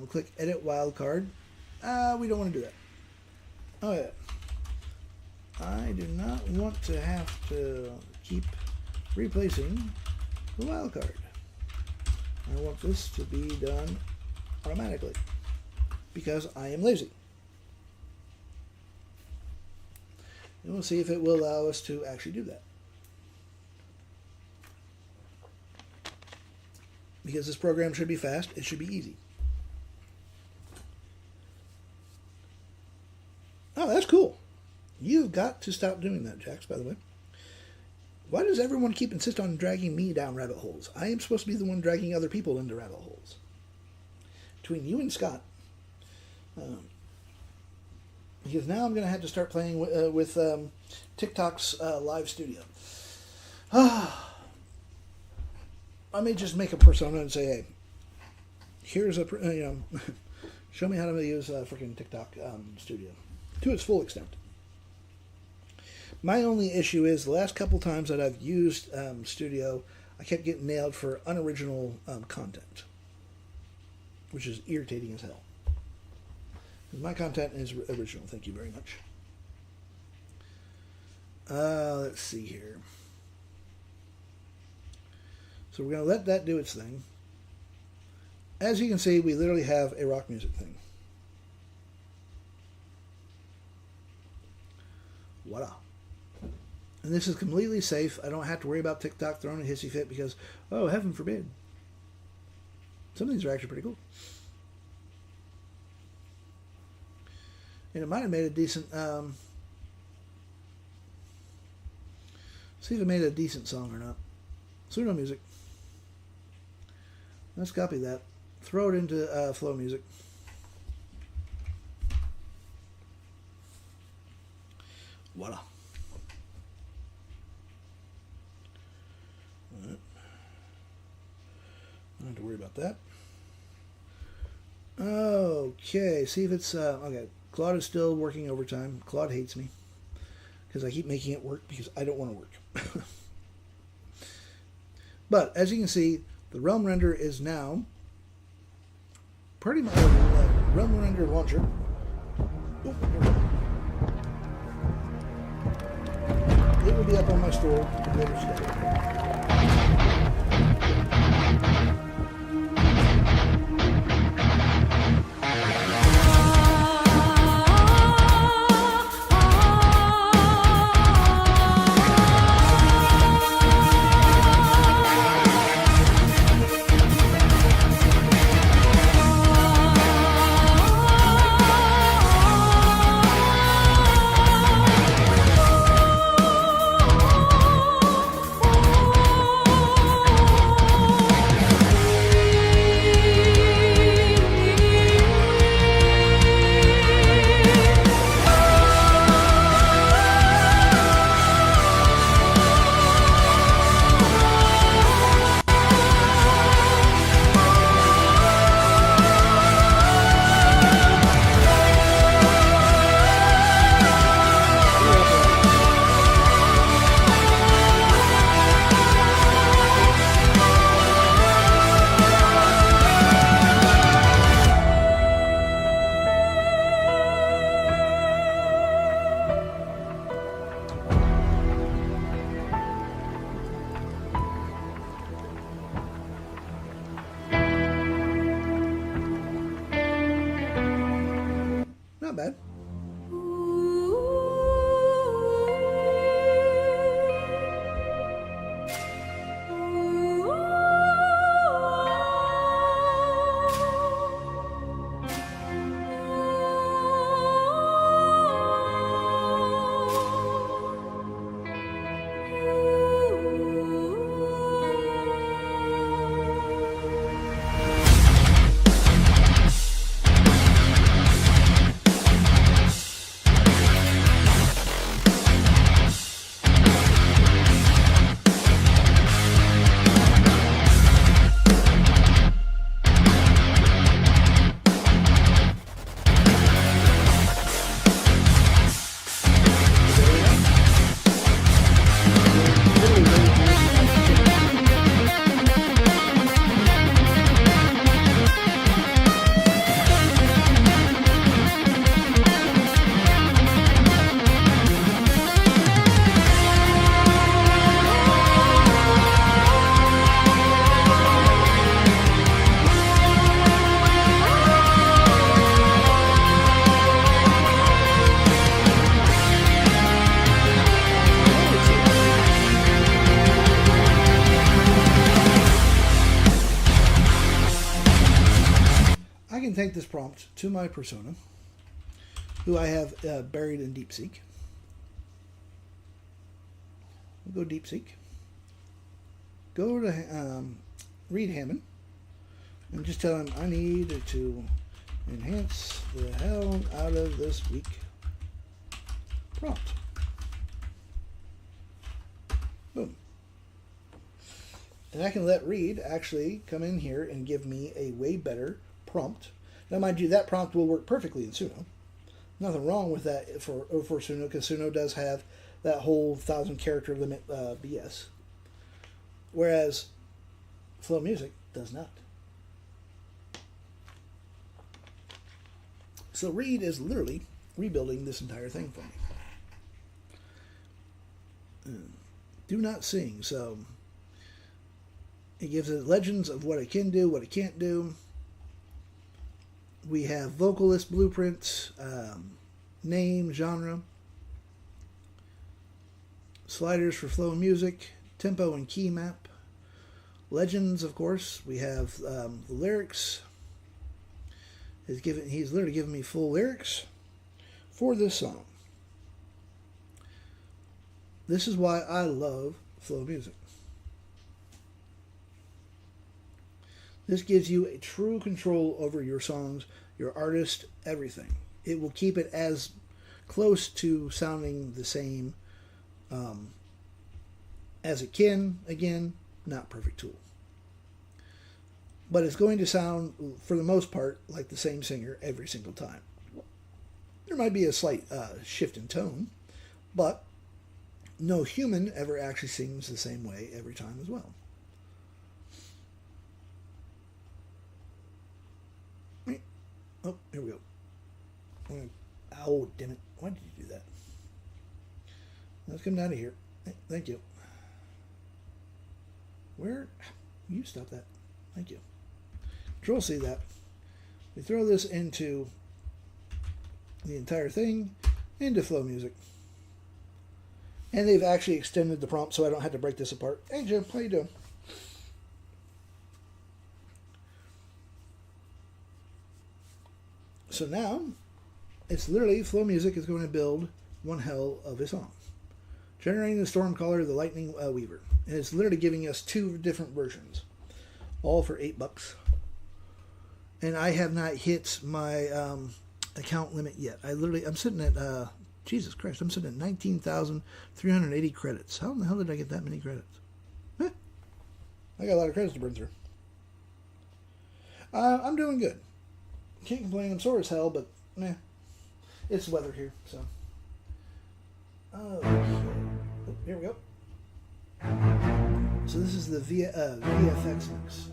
Click Edit Wildcard. We don't want to do that. Oh yeah. I do not want to have to keep replacing the wildcard. I want this to be done automatically, because I am lazy. And we'll see if it will allow us to actually do that. Because this program should be fast, it should be easy. Oh, that's cool. You've got to stop doing that, Jax, by the way. Why does everyone keep insist on dragging me down rabbit holes? I am supposed to be the one dragging other people into rabbit holes. Between you and Scott. Because now I'm going to have to start playing with TikTok's live studio. I may just make a persona and say, hey, here's a, show me how to use freaking TikTok studio to its full extent. My only issue is the last couple times that I've used Studio, I kept getting nailed for unoriginal content, which is irritating as hell. My content is original. Thank you very much. Let's see here. So we're going to let that do its thing. As you can see, we literally have a rock music thing. Voila. And this is completely safe. I don't have to worry about TikTok throwing a hissy fit because, oh, heaven forbid. Some of these are actually pretty cool. And it might have made a decent, see if it made a decent song or not. Pseudo music. Let's copy that. Throw it into flow music. Voila. Alright. Don't have to worry about that. Okay, see if it's, okay. Claude is still working overtime. Claude hates me because I keep making it work because I don't want to work. But as you can see, the Realm Render is now pretty much Realm Render launcher. Oh, it will be up on my store later today. not bad. I can take this prompt to my persona, who I have buried in DeepSeek. We'll go DeepSeek. Go to Reed Hammond and just tell him I need to enhance the hell out of this week prompt. Boom. And I can let Reed actually come in here and give me a way better prompt. Now, mind you, that prompt will work perfectly in Suno. Nothing wrong with that for Suno, because Suno does have that whole 1,000 character limit BS. Whereas Flow Music does not. So Reed is literally rebuilding this entire thing for me. Do not sing. So it gives it legends of what it can do, what it can't do. We have vocalist blueprints, name, genre, sliders for flow music, tempo and key map, legends, of course. We have the lyrics. He's literally given me full lyrics for this song. This is why I love flow music. This gives you a true control over your songs, your artist, everything. It will keep it as close to sounding the same as it can. Again, not perfect tool. But it's going to sound, for the most part, like the same singer every single time. There might be a slight shift in tone, but no human ever actually sings the same way every time as well. Oh, here we go. Oh, damn it. Why did you do that? Let's come down to here. Thank you. Where? You stop that. Thank you. Control C that. We throw this into the entire thing, into flow music. And they've actually extended the prompt so I don't have to break this apart. Hey, Jim, how you doing? So now, it's literally, flow music is going to build one hell of a song. Generating the Stormcaller, the Lightning Weaver. And it's literally giving us 2 different versions. All for $8. And I have not hit my account limit yet. I'm sitting at, Jesus Christ, I'm sitting at 19,380 credits. How in the hell did I get that many credits? I got a lot of credits to burn through. I'm doing good. Can't complain. I'm sore as hell, but meh. It's weather here, so. Okay. Oh, here we go. So this is the VFX mix.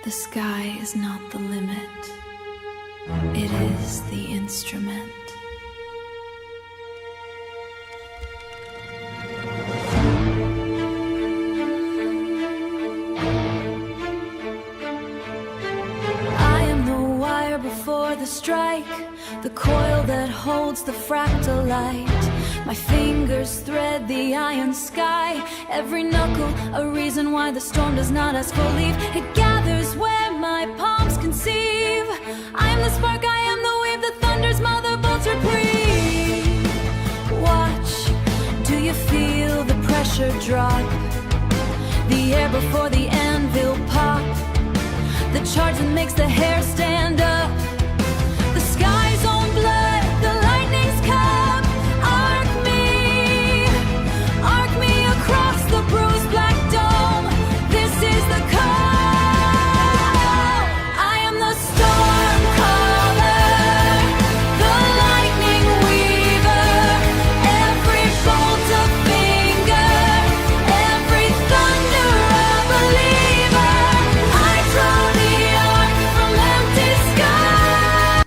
The sky is not the limit. It is the instrument. the coil that holds the fractal light. My fingers thread the iron sky. Every knuckle a reason why the storm does not ask for leave. It gathers where my palms conceive. I am the spark, I am the wave, the thunder's mother bolts reprieve. Watch, do you feel the pressure drop? The air before the anvil pop. The charge that makes the hair stand up. The sky's own blood, the lightning's cup. Arc me across the bruised black dome. This is the call. I am the storm caller, the lightning weaver. Every bolt a finger, every thunder a believer. I draw the arc from empty sky.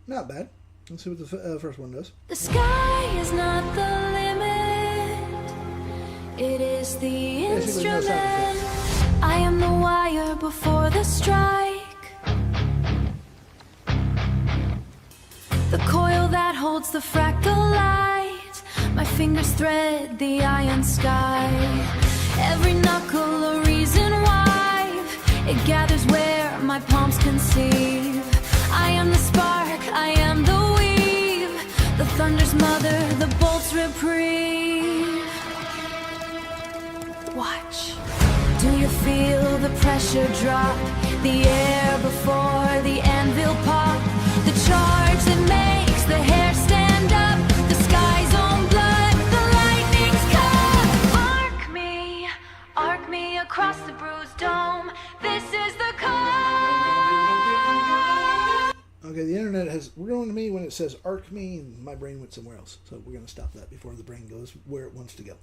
Not bad. Let's see what the first one does. The sky is not the limit, it is the Basically, no sound instrument. I am the wire before the strike, the coil that holds the fractal light. My fingers thread the iron sky. Every knuckle a reason why. It gathers where my palms conceive. I am the spark, I am the weave, the thunder's mother, the bolt's reprieve. Watch, do you feel the pressure drop? The air before the anvil pop. The charge that makes the hair stand up. The sky's own blood, the lightning's cup. Arc me across the bruised dome. This is the call. Okay, the internet has ruined me when it says arc me, and my brain went somewhere else. So we're going to stop that before the brain goes where it wants to go.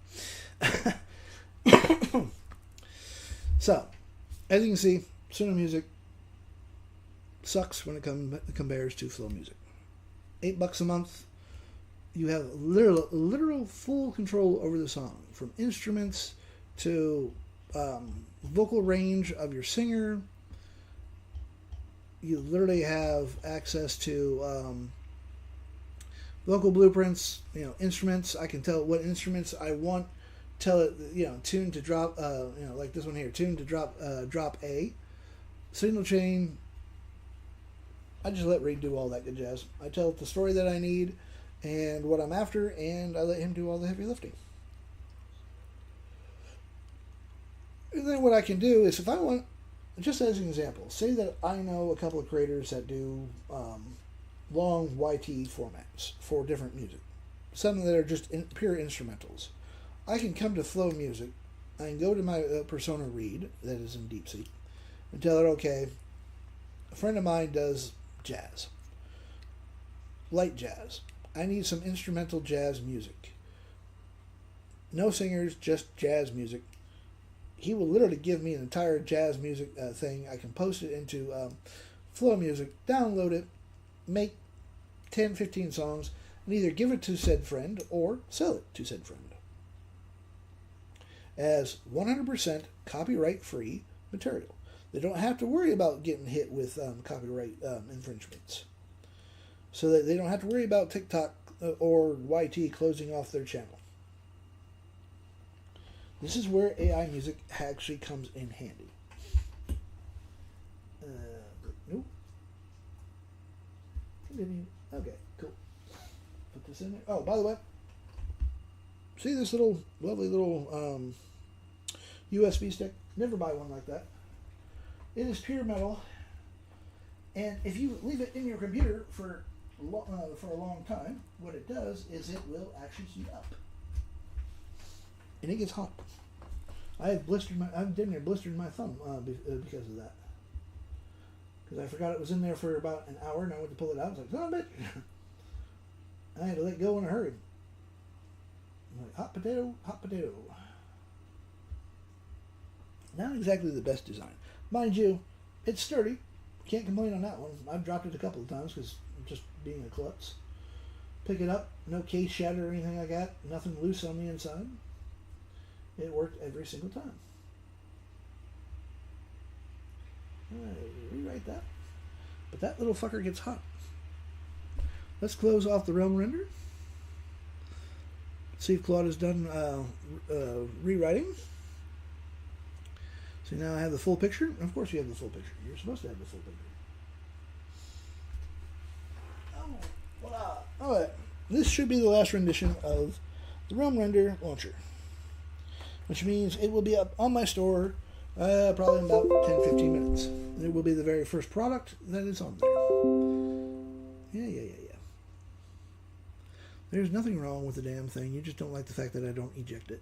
So, as you can see, Suno music sucks when it compares to flow music. $8 a month, you have literal full control over the song, from instruments to vocal range of your singer. You literally have access to vocal blueprints, instruments. I can tell what instruments I want. Tell it, tune to drop, like this one here, tune to drop A. Signal chain. I just let Reed do all that good jazz. I tell it the story that I need and what I'm after, and I let him do all the heavy lifting. And then what I can do is, if I want, just as an example, say that I know a couple of creators that do long YT formats for different music, some that are just pure instrumentals. I can come to Flow Music, I can go to my persona Reed, that is in DeepSeek, and tell it, okay, a friend of mine does jazz, light jazz. I need some instrumental jazz music. No singers, just jazz music. He will literally give me an entire jazz music thing. I can post it into Flow Music, download it, make 10, 15 songs, and either give it to said friend or sell it to said friend as 100% copyright-free material. They don't have to worry about getting hit with copyright infringements. So that they don't have to worry about TikTok or YT closing off their channel. This is where AI music actually comes in handy. Nope. Okay, cool. Put this in there. Oh, by the way, see this little lovely little USB stick? Never buy one like that. It is pure metal, and if you leave it in your computer for a long time, what it does is it will actually heat up, and it gets hot. I've damn near blistered my thumb because of that. Because I forgot it was in there for about an hour, and I went to pull it out. I was like, son of a bitch! I had to let go in a hurry. I'm like, hot potato, hot potato. Not exactly the best design. Mind you, it's sturdy. Can't complain on that one. I've dropped it a couple of times because just being a klutz. Pick it up, no case shatter or anything like that. Nothing loose on the inside. It worked every single time. Alright, rewrite that. But that little fucker gets hot. Let's close off the realm render. See if Claude has done rewriting. So now I have the full picture. Of course you have the full picture. You're supposed to have the full picture. Oh, voila. Alright. This should be the last rendition of the Realm Render launcher. Which means it will be up on my store probably in about 10-15 minutes. It will be the very first product that is on there. Yeah. There's nothing wrong with the damn thing. You just don't like the fact that I don't eject it.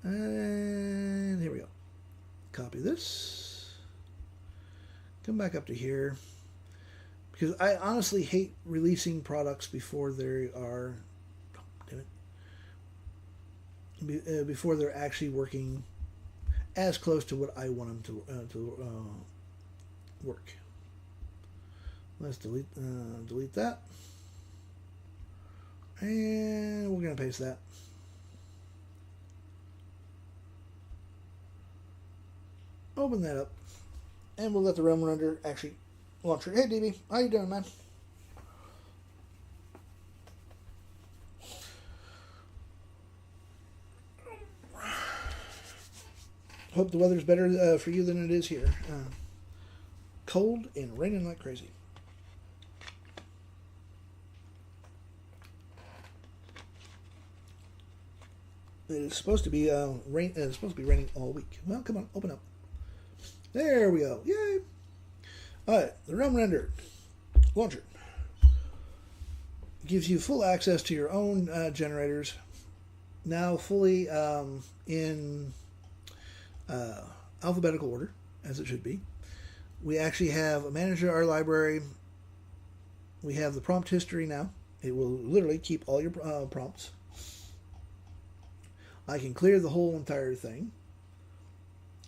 And here we go. Copy this. Come back up to here. Because I honestly hate releasing products before they are... damn it. Before they're actually working as close to what I want them to work. Let's delete that. And we're going to paste that. Open that up. And we'll let the Realm Render actually launch it. Hey, DB. How you doing, man? Hope the weather's better for you than it is here. Cold and raining like crazy. It is supposed to be rain. It's supposed to be raining all week. Well, come on, open up. There we go. Yay! All right, the Realm Render launcher gives you full access to your own generators. Now fully in alphabetical order, as it should be. We actually have a manager our library. We have the prompt history now. It will literally keep all your prompts. I can clear the whole entire thing.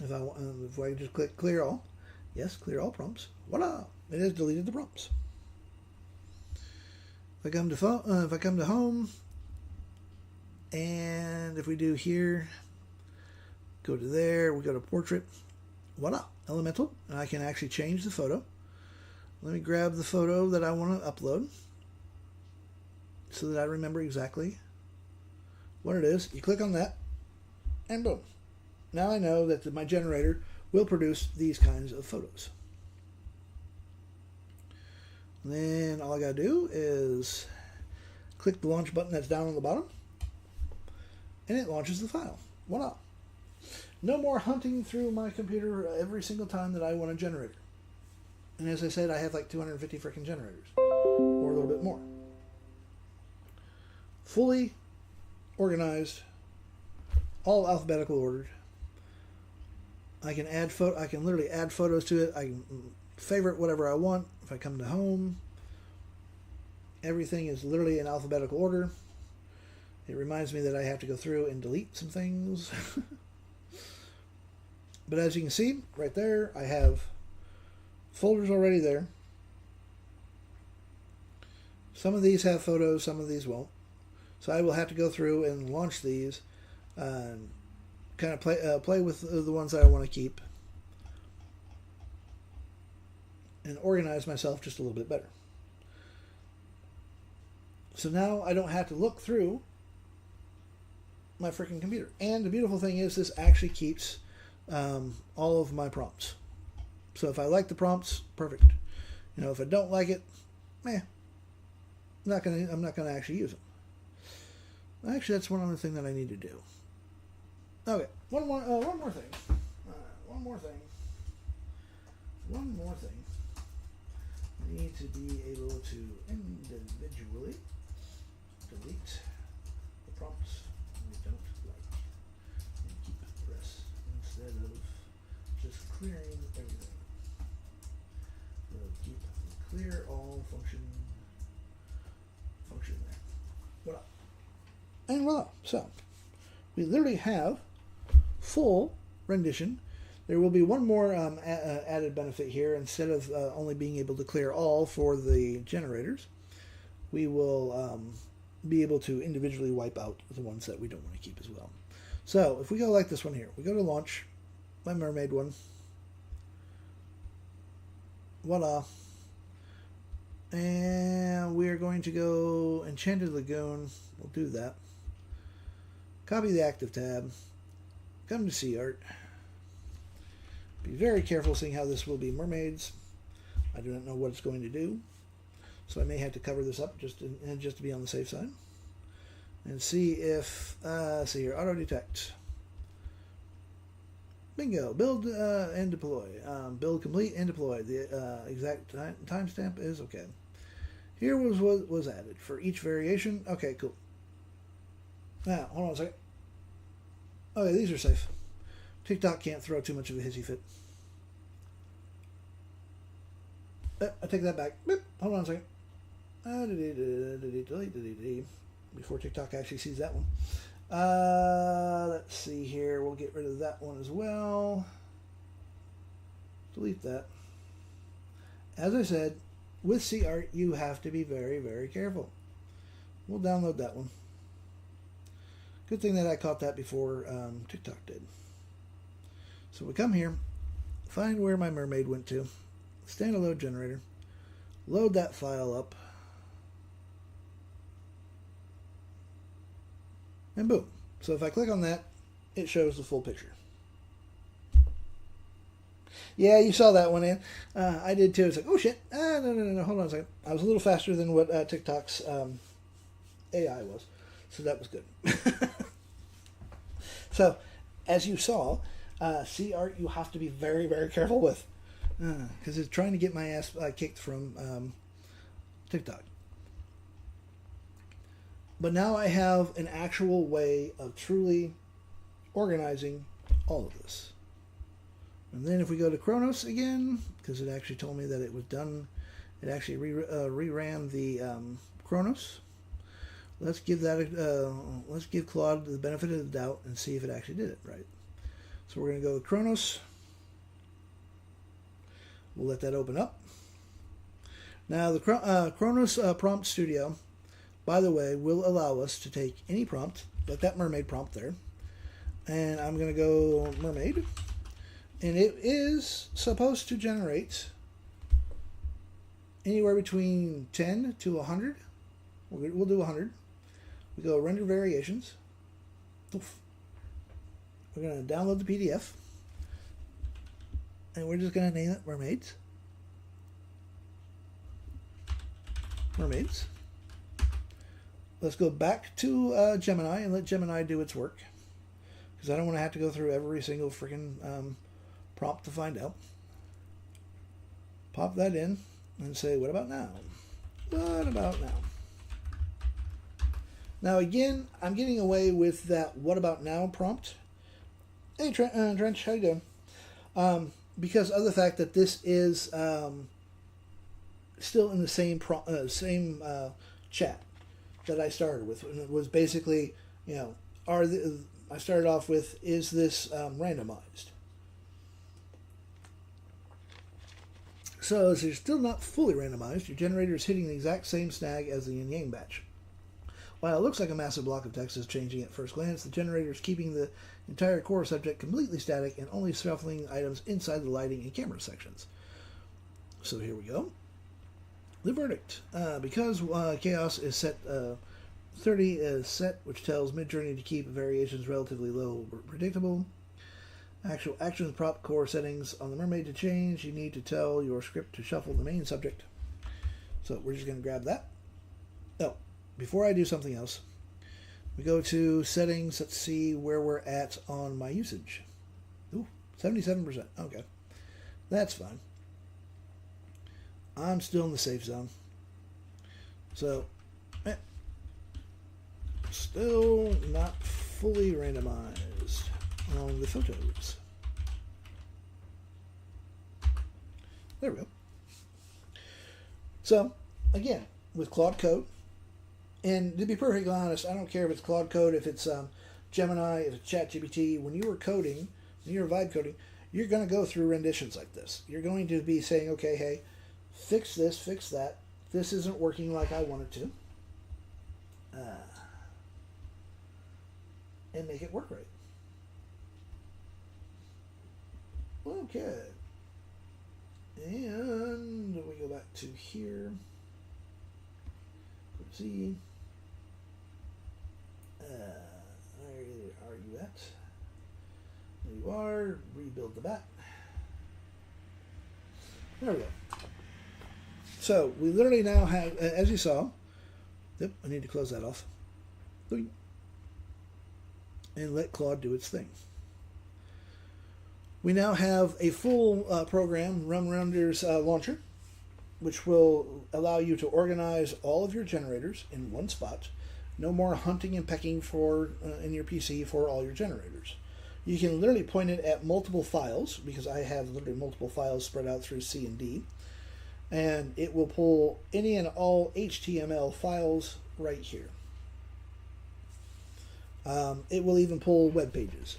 If I just click clear all. Yes, clear all prompts. Voila! It has deleted the prompts. If I come to home, and if we do here, go to there, we go to portrait. Voila! Elemental. And I can actually change the photo. Let me grab the photo that I want to upload so that I remember exactly what it is. You click on that, and boom. Now I know that my generator will produce these kinds of photos. And then all I gotta do is click the launch button that's down on the bottom, and it launches the file. Voila. No more hunting through my computer every single time that I want a generator. And as I said, I have like 250 freaking generators, or a little bit more. Fully organized, all alphabetical ordered. I can literally add photos to it. I can favorite whatever I want. If I come to home, everything is literally in alphabetical order. It reminds me that I have to go through and delete some things. But as you can see, right there, I have folders already there. Some of these have photos, some of these won't. So I will have to go through and launch these and kind of play with the ones that I want to keep and organize myself just a little bit better. So now I don't have to look through my freaking computer. And the beautiful thing is this actually keeps all of my prompts. So if I like the prompts, perfect. You know, if I don't like it, I'm not gonna actually use them. Actually, that's one other thing that I need to do. Okay, one more thing. One more thing. I need to be able to individually delete the prompts we don't like and keep the rest instead of just clearing everything. We'll keep the clear all function there. Voila. And voila. So we literally have full rendition. There will be one more added benefit here. Instead of only being able to clear all for the generators, we will be able to individually wipe out the ones that we don't want to keep as well. So if we go like this one here, we go to launch, my mermaid one. Voila. And we're going to go Enchanted Lagoon. We'll do that. Copy the active tab. Come to Sea Art. Be very careful seeing how this will be mermaids. I do not know what it's going to do. So I may have to cover this up just to be on the safe side. And see if, see here, auto detect. Bingo, build and deploy. Build complete and deploy. The exact timestamp is okay. Here was what was added for each variation. Okay, cool. Now, hold on a second. Okay, these are safe. TikTok can't throw too much of a hissy fit. I take that back. Boop. Hold on a second. Before TikTok actually sees that one. Let's see here. We'll get rid of that one as well. Delete that. As I said, with Sea Art, you have to be very, very careful. We'll download that one. Good thing that I caught that before TikTok did. So we come here, find where my mermaid went to, standard load generator, load that file up, and boom. So if I click on that, it shows the full picture. Yeah, you saw that one in. I did too. It's like, oh shit. No. Hold on a second. I was a little faster than what TikTok's AI was. So that was good. So, as you saw, Sea Art you have to be very, very careful with. Because it's trying to get my ass kicked from TikTok. But now I have an actual way of truly organizing all of this. And then if we go to Kronos again, because it actually told me that it was done, it actually reran the Kronos. Let's give let's give Claude the benefit of the doubt and see if it actually did it right. So we're going to go to Kronos. We'll let that open up. Now the Kronos Prompt Studio, by the way, will allow us to take any prompt, like that mermaid prompt there, and I'm going to go mermaid, and it is supposed to generate anywhere between 10 to 100. We'll do 100. We go render variations. Oof. We're going to download the PDF, and we're just going to name it mermaids. Mermaids. Let's go back to Gemini and let Gemini do its work, because I don't want to have to go through every single freaking prompt to find out. Pop that in and say, what about now? What about now? Now again, I'm getting away with that what about now prompt. Hey Trench, how you doing? Because of the fact that this is still in the same chat that I started with. And it was basically, you know, I started off with, is this randomized? So as you're still not fully randomized, your generator is hitting the exact same snag as the yin yang batch. While it looks like a massive block of text is changing at first glance, the generator is keeping the entire core subject completely static and only shuffling items inside the lighting and camera sections. So here we go. The verdict. Because chaos is set 30 is set, which tells Midjourney to keep variations relatively low predictable. Actual actions prop core settings on the mermaid to change. You need to tell your script to shuffle the main subject. So we're just going to grab that. Oh, before I do something else, we go to settings. Let's see where we're at on my usage. Ooh, 77%. Okay, that's fine. I'm still in the safe zone. So, still not fully randomized on the photos. There we go. So, again, with Claude Code, and to be perfectly honest, I don't care if it's Claude Code, if it's Gemini, if it's ChatGPT. When you are coding, when you're vibe coding, you're going to go through renditions like this. You're going to be saying, okay, hey, fix this, fix that. This isn't working like I want it to. And make it work right. Okay. And we go back to here. see. Where are you at? There you are. Rebuild the bat. There we go. So we literally now have, as you saw, yep, I need to close that off. And let Claude do its thing. We now have a full program, Realmrender's launcher, which will allow you to organize all of your generators in one spot. No more hunting and pecking for in your PC for all your generators. You can literally point it at multiple files, because I have literally multiple files spread out through C and D, and it will pull any and all HTML files right here. It will even pull web pages,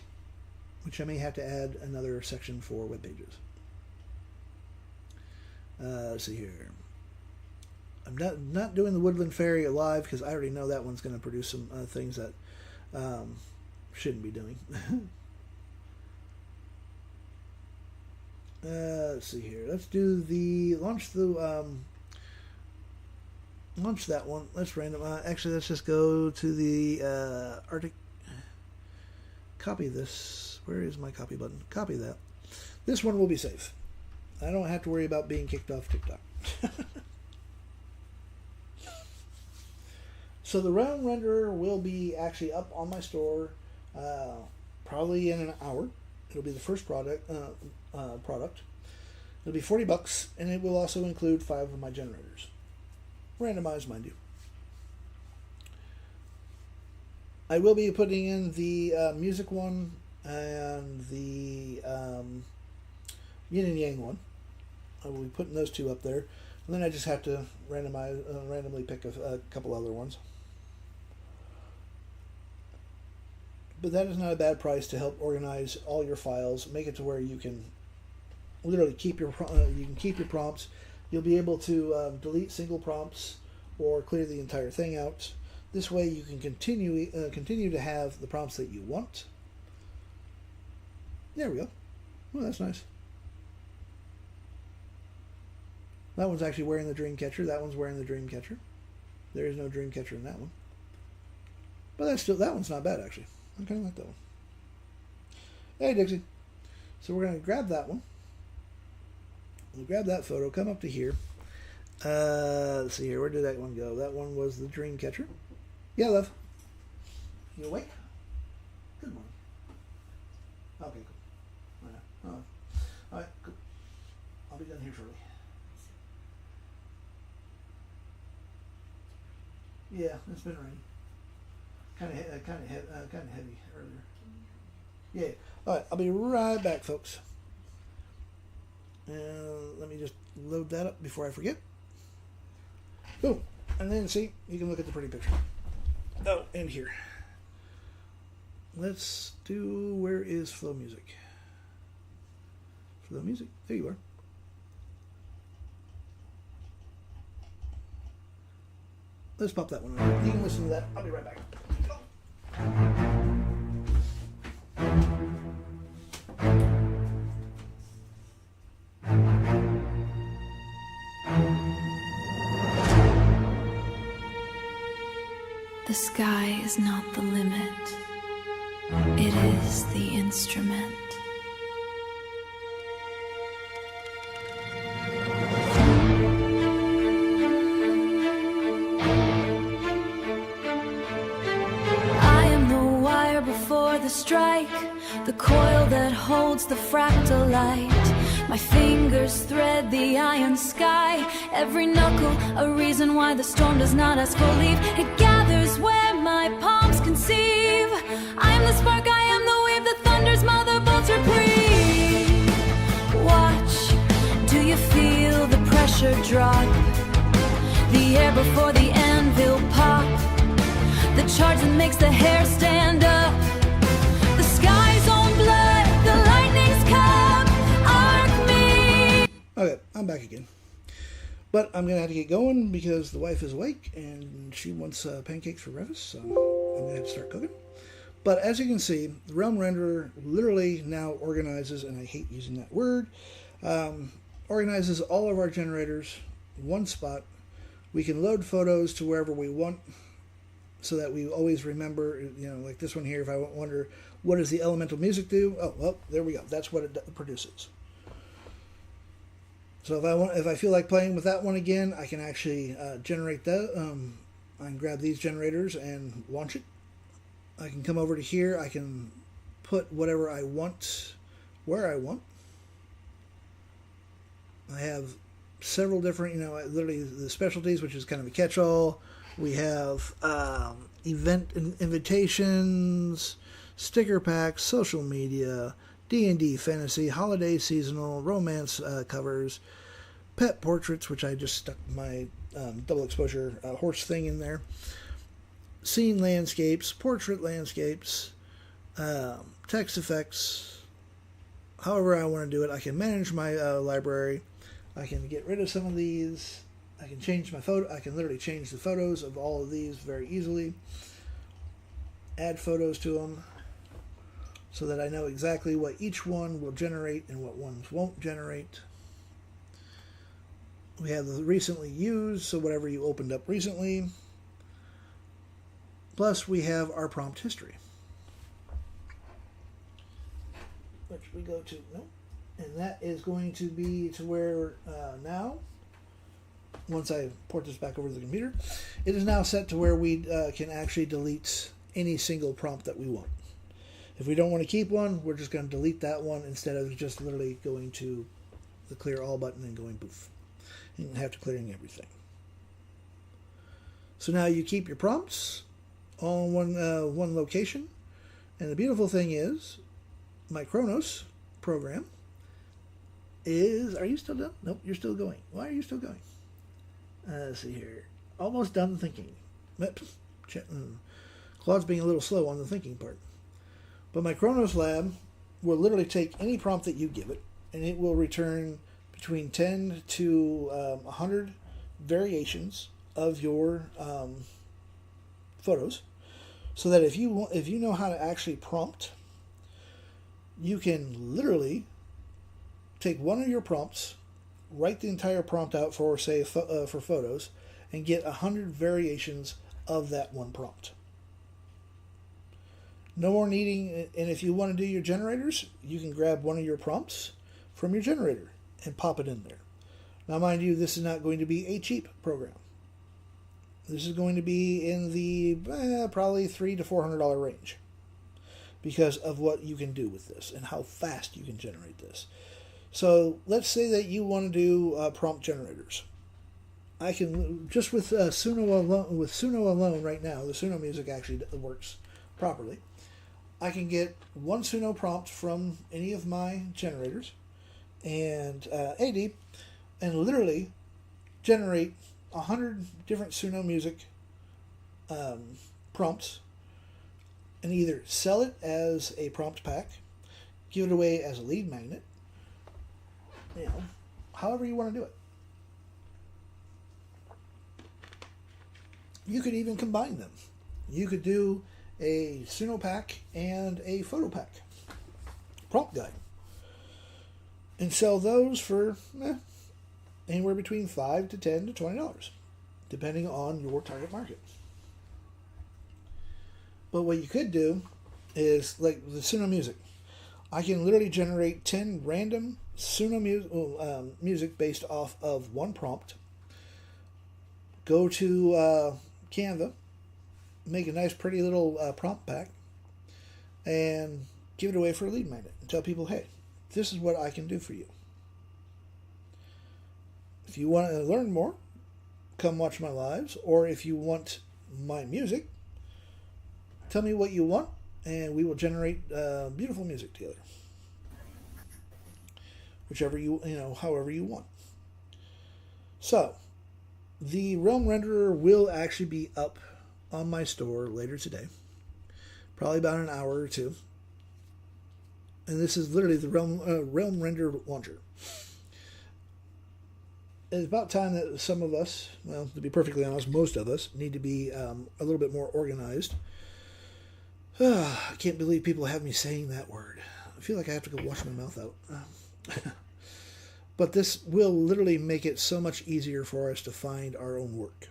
which I may have to add another section for web pages. Let's see here. I'm not doing the Woodland Fairy live because I already know that one's going to produce some things that shouldn't be doing. Let's see here. Let's do the launch that one. Let's random. Actually, let's just go to the Arctic. Copy this. Where is my copy button? Copy that. This one will be safe. I don't have to worry about being kicked off TikTok. So the Realm Renderer will be actually up on my store probably in an hour. It'll be the first product. It'll be $40, and it will also include 5 of my generators. Randomized, mind you. I will be putting in the music one and the yin and yang one. I will be putting those 2 up there, and then I just have to randomly pick a couple other ones. But that is not a bad price to help organize all your files, make it to where you can literally keep your prompts. You'll be able to delete single prompts or clear the entire thing out. This way you can continue to have the prompts that you want. There we go. Oh, that's nice. That one's actually wearing the dream catcher. That one's wearing the dream catcher. There is no dream catcher in that one. But that one's not bad, actually. I kind of like that one. Hey, Dixie. So we're going to grab that one. We'll grab that photo, come up to here. Let's see here. Where did that one go? That one was the dream catcher. Yeah, love. You awake? Good morning. Okay, cool. All right, cool. I'll be done here shortly. Yeah, it's been raining. Kind of heavy earlier. Yeah. All right, I'll be right back, folks. Let me just load that up before I forget. Boom. And then, see, you can look at the pretty picture. Oh, and here. Let's do, where is Flow Music? Flow Music. There you are. Let's pop that one on. You can listen to that. I'll be right back. The sky is not the limit, it is the instrument. I am the wire before the strike, the coil that holds the fractal light. My fingers thread the iron sky, every knuckle a reason why the storm does not ask for leave. It gathers where my palms conceive. I am the spark, I am the wave, the thunder's mother bolts reprieve. Watch, do you feel the pressure drop? The air before the anvil pop, the charge that makes the hair stand up. The sky's on blood, the lightning's come, arc me. Okay, I'm back again. But I'm going to have to get going because the wife is awake and she wants pancakes for breakfast, so I'm going to have to start cooking. But as you can see, the Realm Renderer literally now organizes, and I hate using that word, organizes all of our generators in one spot We can load photos to wherever we want so that we always remember, like this one here, if I wonder, what does the elemental music do? Oh, well, there we go. That's what it produces. So if I feel like playing with that one again, I can actually generate that. I can grab these generators and launch it. I can come over to here. I can put whatever I want where I want. I have several different, literally the specialties, which is kind of a catch-all. We have event invitations, sticker packs, social media, D&D fantasy, holiday seasonal, romance covers, pet portraits, which I just stuck my double exposure horse thing in there, scene landscapes, portrait landscapes, text effects, however I want to do it. I can manage my library. I can get rid of some of these. I can change my photo. I can literally change the photos of all of these very easily. Add photos to them so that I know exactly what each one will generate and what ones won't generate. We have the recently used, so whatever you opened up recently. Plus, we have our prompt history, which we go to, and that is going to be to where now, once I port this back over to the computer, it is now set to where we can actually delete any single prompt that we want. If we don't want to keep one, we're just going to delete that one instead of just literally going to the clear all button and going poof. You don't have to clearing everything. So now you keep your prompts all in one location. And the beautiful thing is, my Chronos program is... Are you still done? Nope, you're still going. Why are you still going? Let's see here. Almost done thinking. Claude's being a little slow on the thinking part. But my Chronos lab will literally take any prompt that you give it, and it will return between 10 to 100 variations of your photos, so that if you know how to actually prompt, you can literally take one of your prompts, write the entire prompt out for, say, for photos, and get 100 variations of that one prompt. No more needing, and if you want to do your generators, you can grab one of your prompts from your generator and pop it in there. Now, mind you, this is not going to be a cheap program. This is going to be in the probably $300 to $400 range because of what you can do with this and how fast you can generate this. So let's say that you want to do prompt generators. I can just with Suno alone right now. The Suno music actually works properly. I can get one Suno prompt from any of my generators and AD, and literally generate 100 different Suno music prompts, and either sell it as a prompt pack, give it away as a lead magnet, however you want to do it. You could even combine them. You could do a Suno pack and a photo pack prompt guide and sell those for anywhere between $5 to $10 to $20, depending on your target market. But what you could do is, like the Suno music, I can literally generate 10 random Suno music based off of one prompt. Go to Canva, make a nice pretty little prompt pack, and give it away for a lead magnet and tell people, hey, this is what I can do for you. If you want to learn more, come watch my lives, or if you want my music, tell me what you want and we will generate beautiful music together. Whichever however you want. So the Realm Renderer will actually be up on my store later today, probably about an hour or two. And this is literally the Realm Render launcher. It's about time that some of us, well, to be perfectly honest, most of us need to be a little bit more organized. I can't believe people have me saying that word. I feel like I have to go wash my mouth out. But this will literally make it so much easier for us to find our own work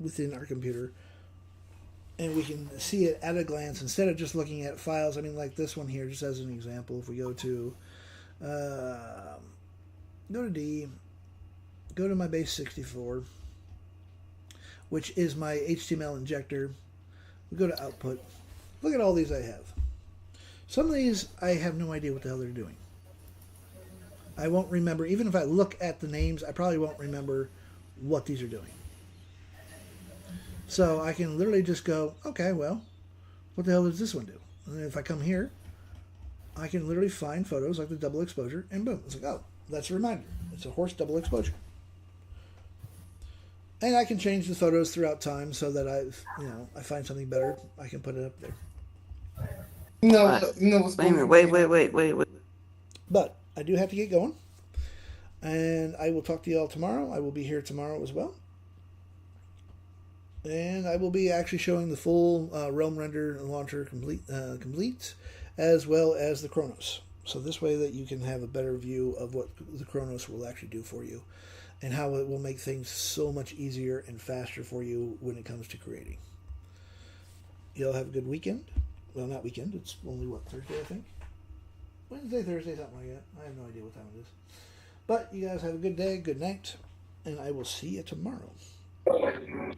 within our computer. And we can see it at a glance instead of just looking at files. I mean, like this one here, just as an example, if we go to D, go to my base 64, which is my HTML injector. We go to output. Look at all these I have. Some of these I have no idea what the hell they're doing. I won't remember, even if I look at the names, I probably won't remember what these are doing. So I can literally just go, okay, well, what the hell does this one do? And if I come here, I can literally find photos like the double exposure, and boom, it's like, oh, that's a reminder. It's a horse double exposure. And I can change the photos throughout time so that I find something better, I can put it up there. Wait. But I do have to get going. And I will talk to you all tomorrow. I will be here tomorrow as well. And I will be actually showing the full Realm Render launcher complete, as well as the Chronos. So this way that you can have a better view of what the Chronos will actually do for you, and how it will make things so much easier and faster for you when it comes to creating. Y'all have a good weekend. Well, not weekend. It's only, Thursday, I think? Wednesday, Thursday, something like that. I have no idea what time it is. But you guys have a good day, good night, and I will see you tomorrow.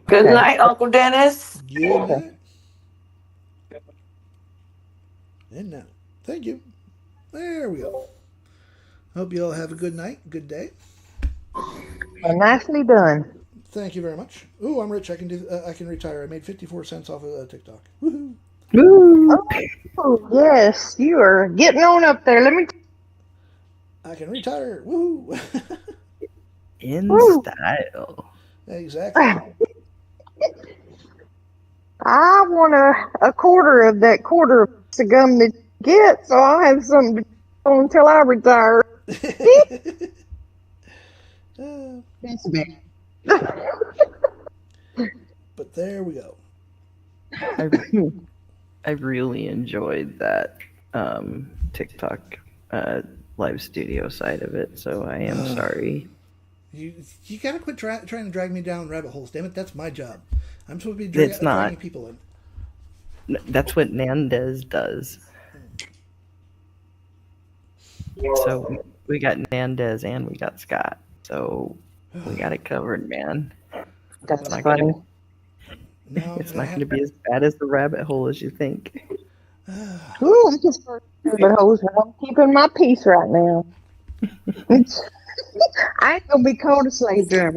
Good night, Uncle Dennis. Good night. And now, thank you. There we go. Hope you all have a good night, good day. Nicely done. Thank you very much. Ooh, I'm rich. I can retire. I made 54 cents off of TikTok. Woohoo! Oh, yes, you are getting on up there. Let me. I can retire. Woohoo! In style. Exactly. I want a quarter of that quarter of the gum that you get, so I'll have something to do until I retire. That's bad. But there we go. I really enjoyed that TikTok live studio side of it, so I am sorry. You gotta quit trying to drag me down rabbit holes. Damn it, that's my job. I'm supposed to be It's not. dragging people in. That's what Nandez does. So we got Nandez and we got Scott. So we got it covered, man. That's funny. No, It's not going to be as bad as the rabbit hole as you think. Ooh, I'm just rabbit holes, but I'm keeping my peace right now. I ain't gonna be called a slave driver.